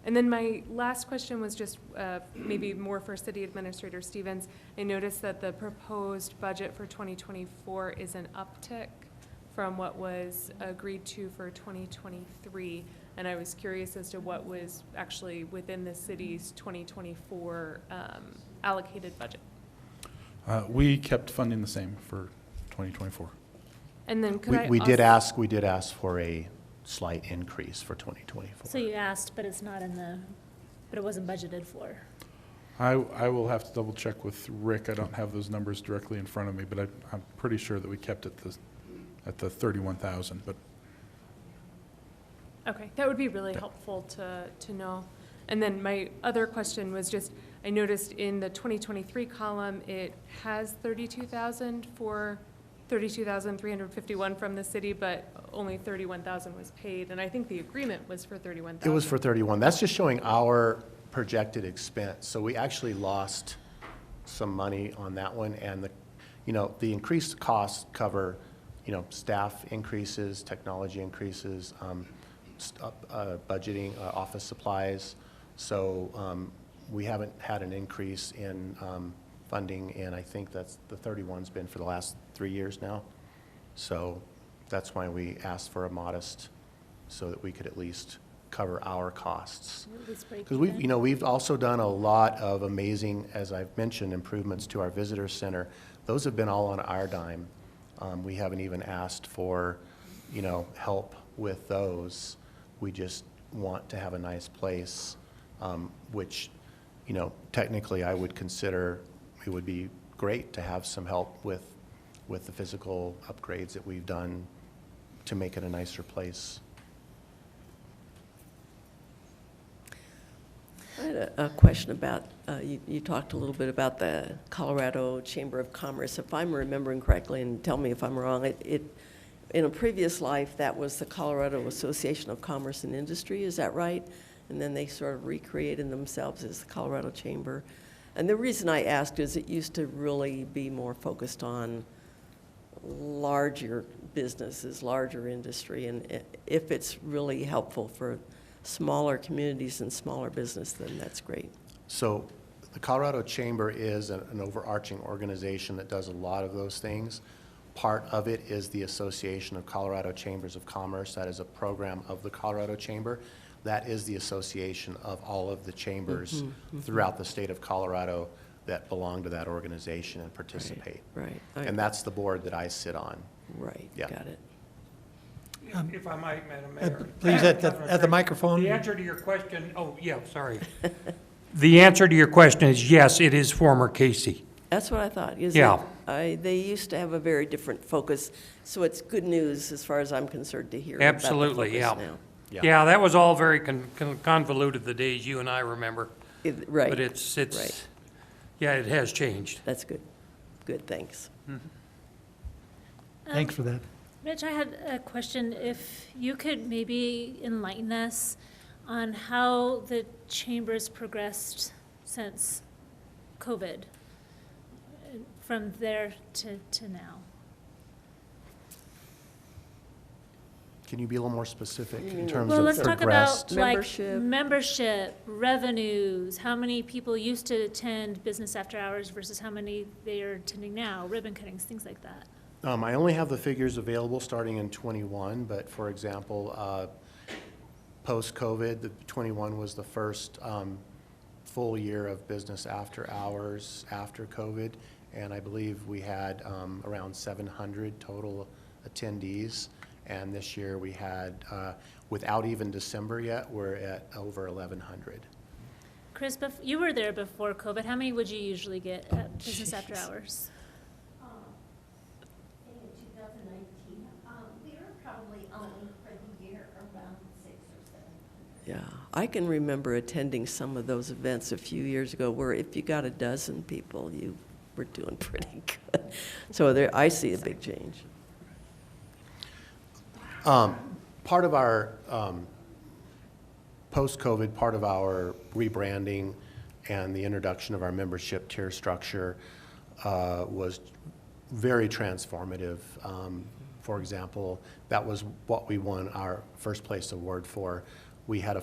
And then my last question was just maybe more for City Administrator Stevens. I noticed that the proposed budget for 2024 is an uptick from what was agreed to for 2023. And I was curious as to what was actually within the city's 2024 allocated budget. We kept funding the same for 2024. And then could We did ask for a slight increase for 2024. So you asked, but it's not but it wasn't budgeted for. I will have to double check with Rick. I don't have those numbers directly in front of me, but I'm pretty sure that we kept it at the 31,000, but Okay, that would be really helpful to know. And then my other question was just, I noticed in the 2023 column, it has 32,351 from the city, but only 31,000 was paid. And I think the agreement was for 31,000. It was for 31. That's just showing our projected expense. So we actually lost some money on that one, and the increased costs cover, staff increases, technology increases, budgeting, office supplies. So we haven't had an increase in funding, and I think that's the 31's been for the last 3 years now. So that's why we asked for a modest, so that we could at least cover our costs. Because we've also done a lot of amazing, as I've mentioned, improvements to our visitor center. Those have been all on our dime. We haven't even asked for, help with those. We just want to have a nice place, which, technically I would consider it would be great to have some help with the physical upgrades that we've done to make it a nicer place. I had a question about, you talked a little bit about the Colorado Chamber of Commerce. If I'm remembering correctly, and tell me if I'm wrong, in a previous life, that was the Colorado Association of Commerce and Industry, is that right? And then they sort of recreated themselves as the Colorado Chamber. And the reason I asked is it used to really be more focused on larger businesses, larger industry, and if it's really helpful for smaller communities and smaller business, then that's great. So the Colorado Chamber is an overarching organization that does a lot of those things. Part of it is the Association of Colorado Chambers of Commerce. That is a program of the Colorado Chamber. That is the association of all of the chambers throughout the state of Colorado that belong to that organization and participate. Right. And that's the board that I sit on. Right, Yeah. got it. If I might, Madam Mayor. Please, at the microphone. The answer to your question, sorry. The answer to your question is yes, it is former Casey. That's what I thought. Yeah. They used to have a very different focus, so it's good news as far as I'm concerned to hear about the Absolutely, yeah. focus now. Yeah, that was all very convoluted the days you and I remember. Right. But it's, Right. yeah, it has changed. That's good. Good, thanks. Thanks for that. Rich, I had a question. If you could maybe enlighten us on how the chamber's progressed since COVID, from there to now. Can you be a little more specific in terms Well, of let's talk progressed? about like Membership. membership, revenues, how many people used to attend business after hours versus how many they are attending now, ribbon cuttings, things like that. I only have the figures available starting in '21, but for example, post-COVID, the '21 was the first full year of business after hours after COVID, and I believe we had around 700 total attendees. And this year we had, without even December yet, we're at over 1,100. Chris, you were there before COVID. How many would you usually get at business after hours? In 2019, we were probably only for the year around 600 or 700. Yeah, I can remember attending some of those events a few years ago where if you got a dozen people, you were doing pretty good. So there, I see a big change. Part of our, post-COVID, part of our rebranding and the introduction of our membership tier structure was very transformative. For example, that was what we won our first place award for. We had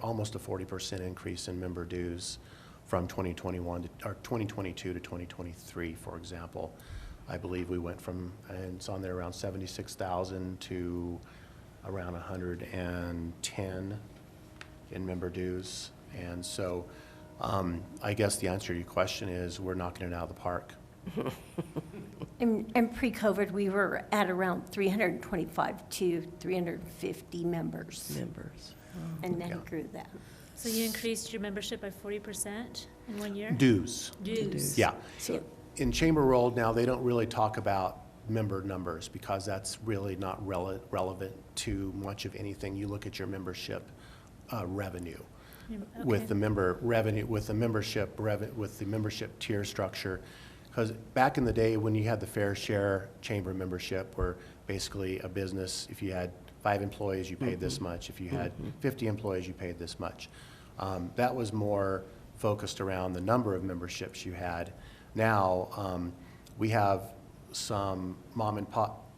almost a 40% increase in member dues from 2022 to 2023, for example. I believe we went from, and it's on there, around 76,000 to around 110 in member dues. And so I guess the answer to your question is we're knocking it out of the park. And pre-COVID, we were at around 325 to 350 members. Members. And then grew that. So you increased your membership by 40% in 1 year? Dues. Dues. Yeah. So- In chamber world now, they don't really talk about member numbers because that's really not relevant to much of anything. You look at your membership revenue. With Okay. the member revenue, with the membership tier structure. Because back in the day when you had the fair share chamber membership, where basically a business, if you had 5 employees, you paid this much. If you had 50 employees, you paid this much. That was more focused around the number of memberships you had. Now, we have some mom and pop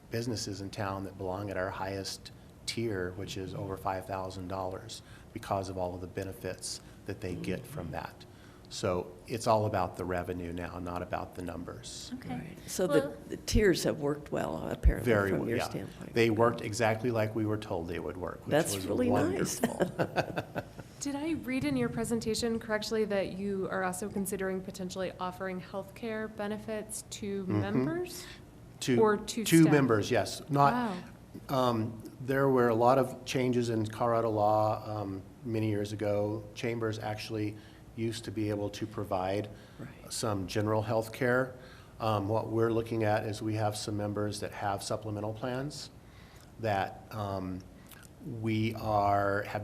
businesses in town that belong at our highest tier, which is over $5,000, because of all of the benefits that they get from that. So it's all about the revenue now, not about the numbers. Okay. So Well- the tiers have worked well, apparently, Very from well, your yeah. standpoint. They worked exactly like we were told they would work, which That's was really nice. wonderful. Did I read in your presentation correctly that you are also considering potentially offering healthcare benefits to members? Or to Two staff? members, yes. Not, Wow. there were a lot of changes in Colorado law many years ago. Chambers actually used to be able to provide some general health care. What we're looking at is we have some members that have supplemental plans that have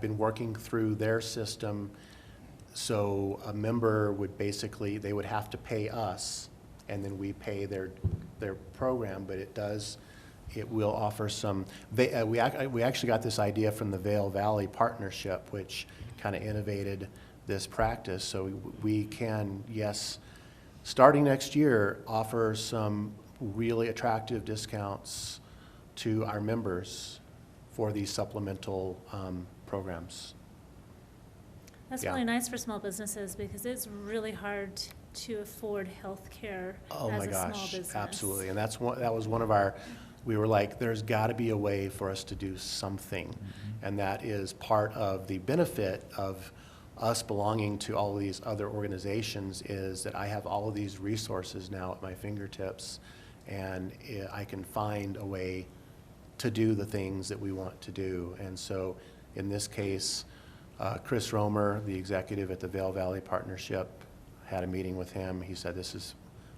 been working through their system. So a member would basically, they would have to pay us, and then we pay their program, but it will offer some, we actually got this idea from the Vail Valley Partnership, which kind of innovated this practice. So we can, yes, starting next year, offer some really attractive discounts to our members for these supplemental programs. That's Yeah. really nice for small businesses because it's really hard to afford health care Oh as my a small gosh, business. absolutely. And that was one of our, we were like, there's got to be a way for us to do something. And that is part of the benefit of us belonging to all of these other organizations, is that I have all of these resources now at my fingertips, and I can find a way to do the things that we want to do. And so in this case, Chris Romer, the executive at the Vail Valley Partnership, had a meeting with him. He said, this is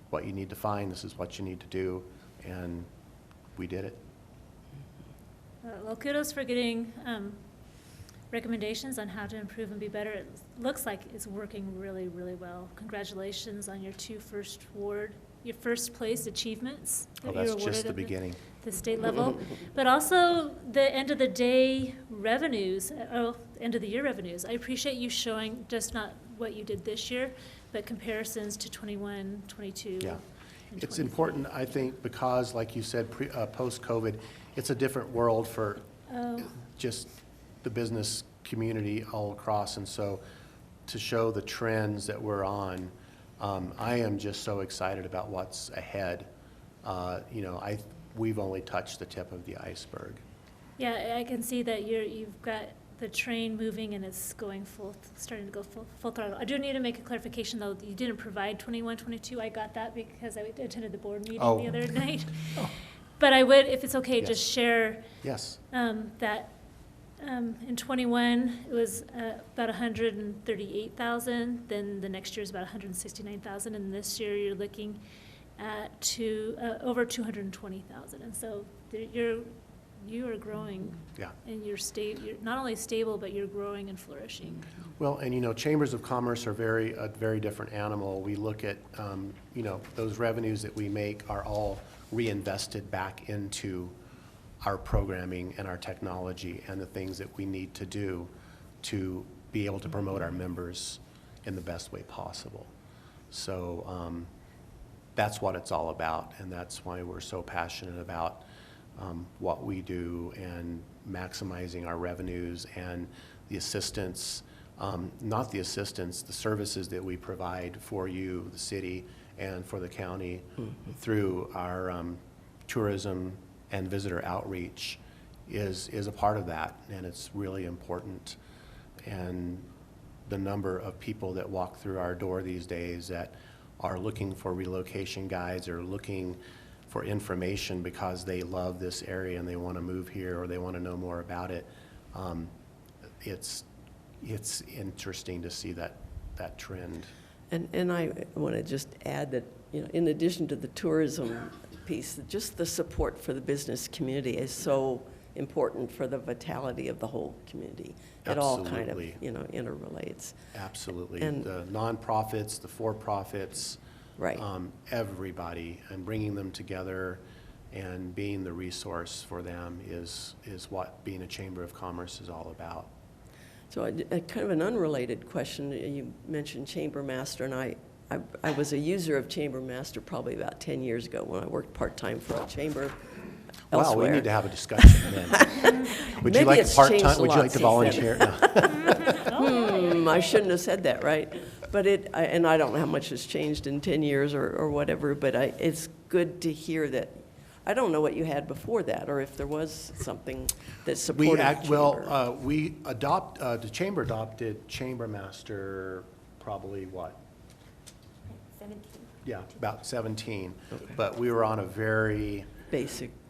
what you need to find, this is what you need to do, and we did it. Well, kudos for getting recommendations on how to improve and be better. It looks like it's working really, really well. Congratulations on your your first place achievements Oh, that that's you were just awarded the at beginning. the state level, but also the end of the day revenues, end of the year revenues. I appreciate you showing just not what you did this year, but comparisons to 21, 22. Yeah. and It's 23. important, I think, because like you said, post-COVID, it's a different world for Oh. just the business community all across. And so to show the trends that we're on, I am just so excited about what's ahead. We've only touched the tip of the iceberg. Yeah, I can see that you've got the train moving and it's starting to go full throttle. I do need to make a clarification, though. You didn't provide 21, 22. I got that because I attended the board meeting Oh. the other night. But I would, if it's okay, Yes. just share Yes. that in 21, it was about 138,000. Then the next year is about 169,000. And this year, you're looking at over 220,000. And so you are growing. Yeah. And you're not only stable, but you're growing and flourishing. Well, and chambers of commerce are a very different animal. We look at, those revenues that we make are all reinvested back into our programming and our technology and the things that we need to do to be able to promote our members in the best way possible. So that's what it's all about, and that's why we're so passionate about what we do and maximizing our revenues and the assistance, the services that we provide for you, the city, and for the county through our tourism and visitor outreach is a part of that, and it's really important. And the number of people that walk through our door these days that are looking for relocation guides or looking for information because they love this area and they want to move here or they want to know more about it, it's it's interesting to see that trend. And I want to just add that, you know, in addition to the tourism piece, just the support for the business community is so important for the vitality of the whole community. It all kind of, Absolutely. you know, interrelates. Absolutely. And- The nonprofits, the for-profits. Right. Everybody, and bringing them together and being the resource for them is what being a Chamber of Commerce is all about. So a kind of an unrelated question, you mentioned Chamber Master, and I was a user of Chamber Master probably about 10 years ago when I worked part-time for a chamber Wow, elsewhere. we need to have a discussion then. Would you Maybe like it's part-time, changed a would you lot like to since then. volunteer? No. I shouldn't have said that, right? But and I don't know how much has changed in 10 years or whatever, but it's good to hear that. I don't know what you had before that, or if there was something that supported the chamber. The chamber adopted Chamber Master probably what? 17. Yeah, about 17. Okay. But we were on a very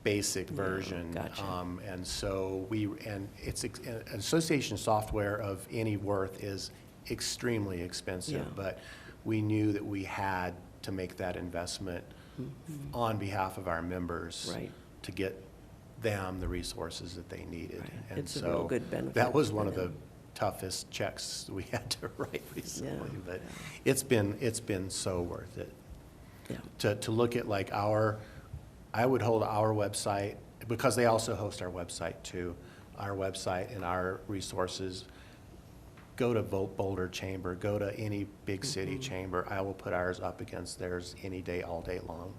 Basic version. gotcha. And so it's an association software of any worth is extremely expensive, Yeah. but we knew that we had to make that investment on behalf of our members Right. to get them the resources that they needed. Right. And It's a real so good benefit that was for one of the them. toughest checks we had to write recently, Yeah. but it's been so worth it. Yeah. To look at like I would hold our website, because they also host our website too, our website and our resources. Go to Boulder Chamber, go to any big city chamber. I will put ours up against theirs any day, all day long.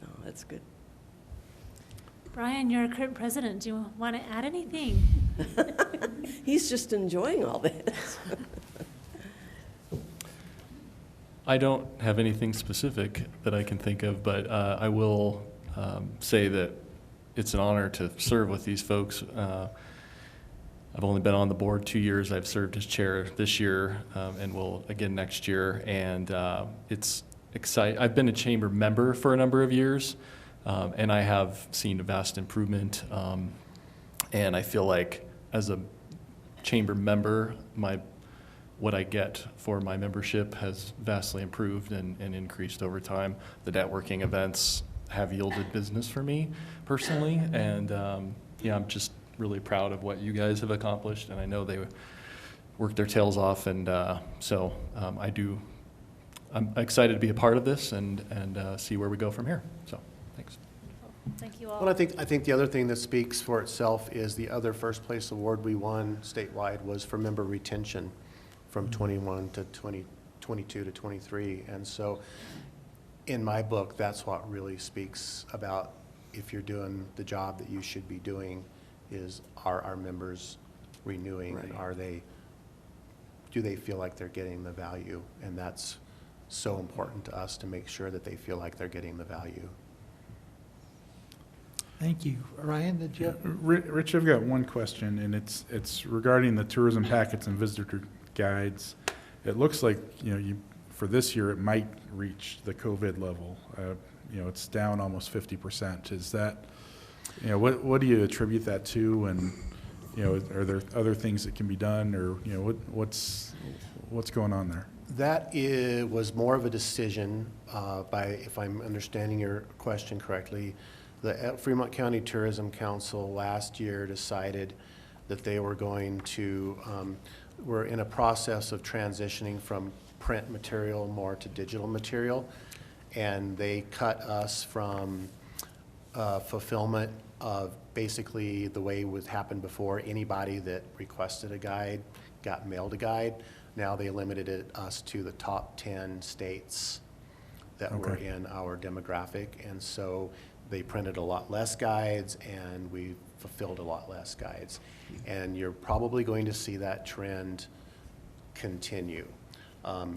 No, that's good. Brian, you're a current president. Do you want to add anything? He's just enjoying all this. I don't have anything specific that I can think of, but I will say that it's an honor to serve with these folks. I've only been on the board 2 years. I've served as chair this year and will again next year. And it's exciting. I've been a chamber member for a number of years, and I have seen a vast improvement. And I feel like as a chamber member, what I get for my membership has vastly improved and increased over time. The networking events have yielded business for me personally, and I'm just really proud of what you guys have accomplished, and I know they work their tails off, and so I'm excited to be a part of this and see where we go from here. So, thanks. Thank you all. Well, I think the other thing that speaks for itself is the other first place award we won statewide was for member retention from 21 to 22 to 23. And so in my book, that's what really speaks about if you're doing the job that you should be doing is are our members renewing and do they feel like they're getting the value? And that's so important to us to make sure that they feel like they're getting the value. Thank you. Ryan, did you? Rich, I've got one question, and it's regarding the tourism packets and visitor guides. It looks like, for this year, it might reach the COVID level. It's down almost 50%. Is that, what do you attribute that to? And, are there other things that can be done, or, what's going on there? That was more of a decision if I'm understanding your question correctly, the Fremont County Tourism Council last year decided that they were going to, we're in a process of transitioning from print material more to digital material, and they cut us from fulfillment of basically the way it would happen before. Anybody that requested a guide got mailed a guide. Now they limited us to the top 10 states that were in our demographic, and so they printed a lot less guides and we fulfilled a lot less guides. And you're probably going to see that trend continue.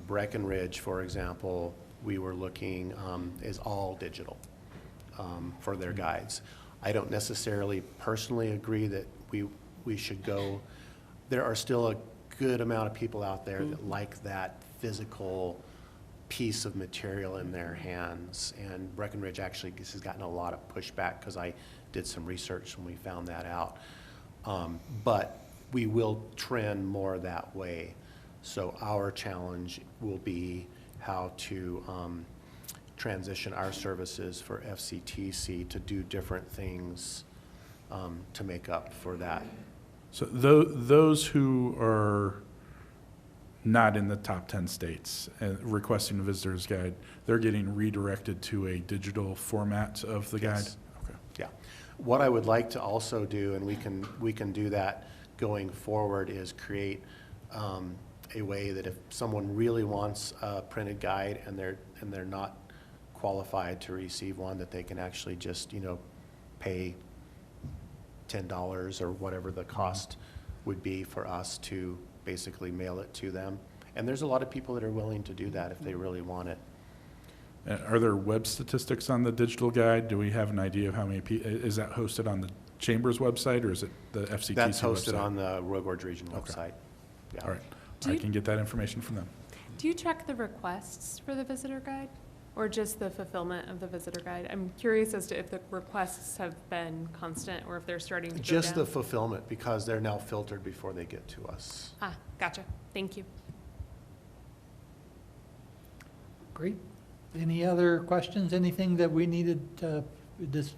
Breckenridge, for example, we were looking, is all digital for their guides. I don't necessarily personally agree that we should go. There are still a good amount of people out there that like that physical piece of material in their hands. And Breckenridge actually has gotten a lot of pushback because I did some research when we found that out. But we will trend more that way. So our challenge will be how to transition our services for FCTC to do different things to make up for that. So those who are not in the top 10 states requesting a visitor's guide, they're getting redirected to a digital format of the guide? Yes. Okay. Yeah. What I would like to also do, and we can do that going forward, is create a way that if someone really wants a printed guide and they're not qualified to receive one, that they can actually just, pay $10 or whatever the cost would be for us to basically mail it to them. And there's a lot of people that are willing to do that if they really want it. Are there web statistics on the digital guide? Do we have an idea of how many is that hosted on the Chamber's website, or is it the FCTC website? That's hosted on the Royal Gorge Regional Okay. website. Yeah. All right. Do I you- can get that information from them. Do you check the requests for the visitor guide or just the fulfillment of the visitor guide? I'm curious as to if the requests have been constant or if they're starting to go Just the down. fulfillment, because they're now filtered before they get to us. Ah, gotcha. Thank you. Great. Any other questions? Anything that we needed this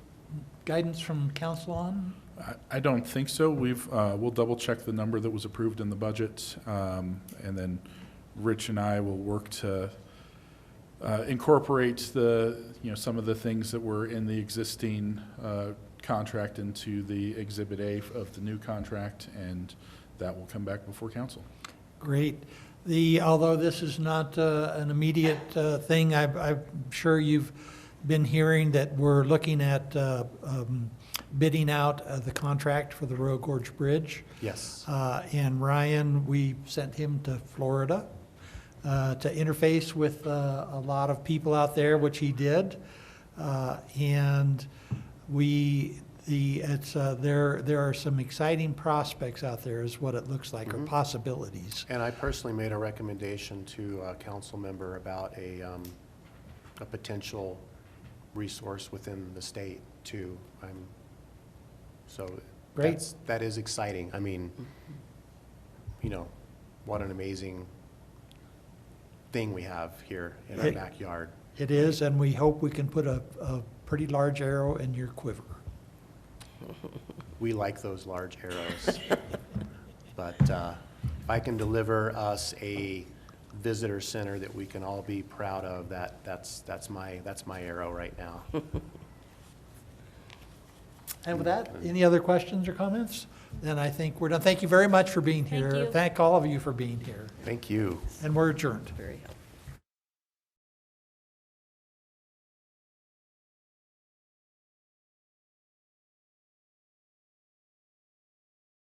guidance from council on? I don't think so. We'll double check the number that was approved in the budget, and then Rich and I will work to incorporate some of the things that were in the existing contract into the Exhibit A of the new contract, and that will come back before council. Great. Although this is not an immediate thing, I'm sure you've been hearing that we're looking at bidding out the contract for the Royal Gorge Bridge. Yes. And Ryan, we sent him to Florida to interface with a lot of people out there, which he did. And there are some exciting prospects out there, is what it looks like, or possibilities. And I personally made a recommendation to a council member about a potential resource within the state too. Great. That is exciting. I mean, what an amazing thing we have here in our backyard. It is, and we hope we can put a pretty large arrow in your quiver. We like those large arrows. But if I can deliver us a visitor center that we can all be proud of, that's my arrow right now. And with that, any other questions or comments? Then I think we're done. Thank you very much for being here. Thank you. Thank all of you for being here. Thank you. And we're adjourned. Very helpful.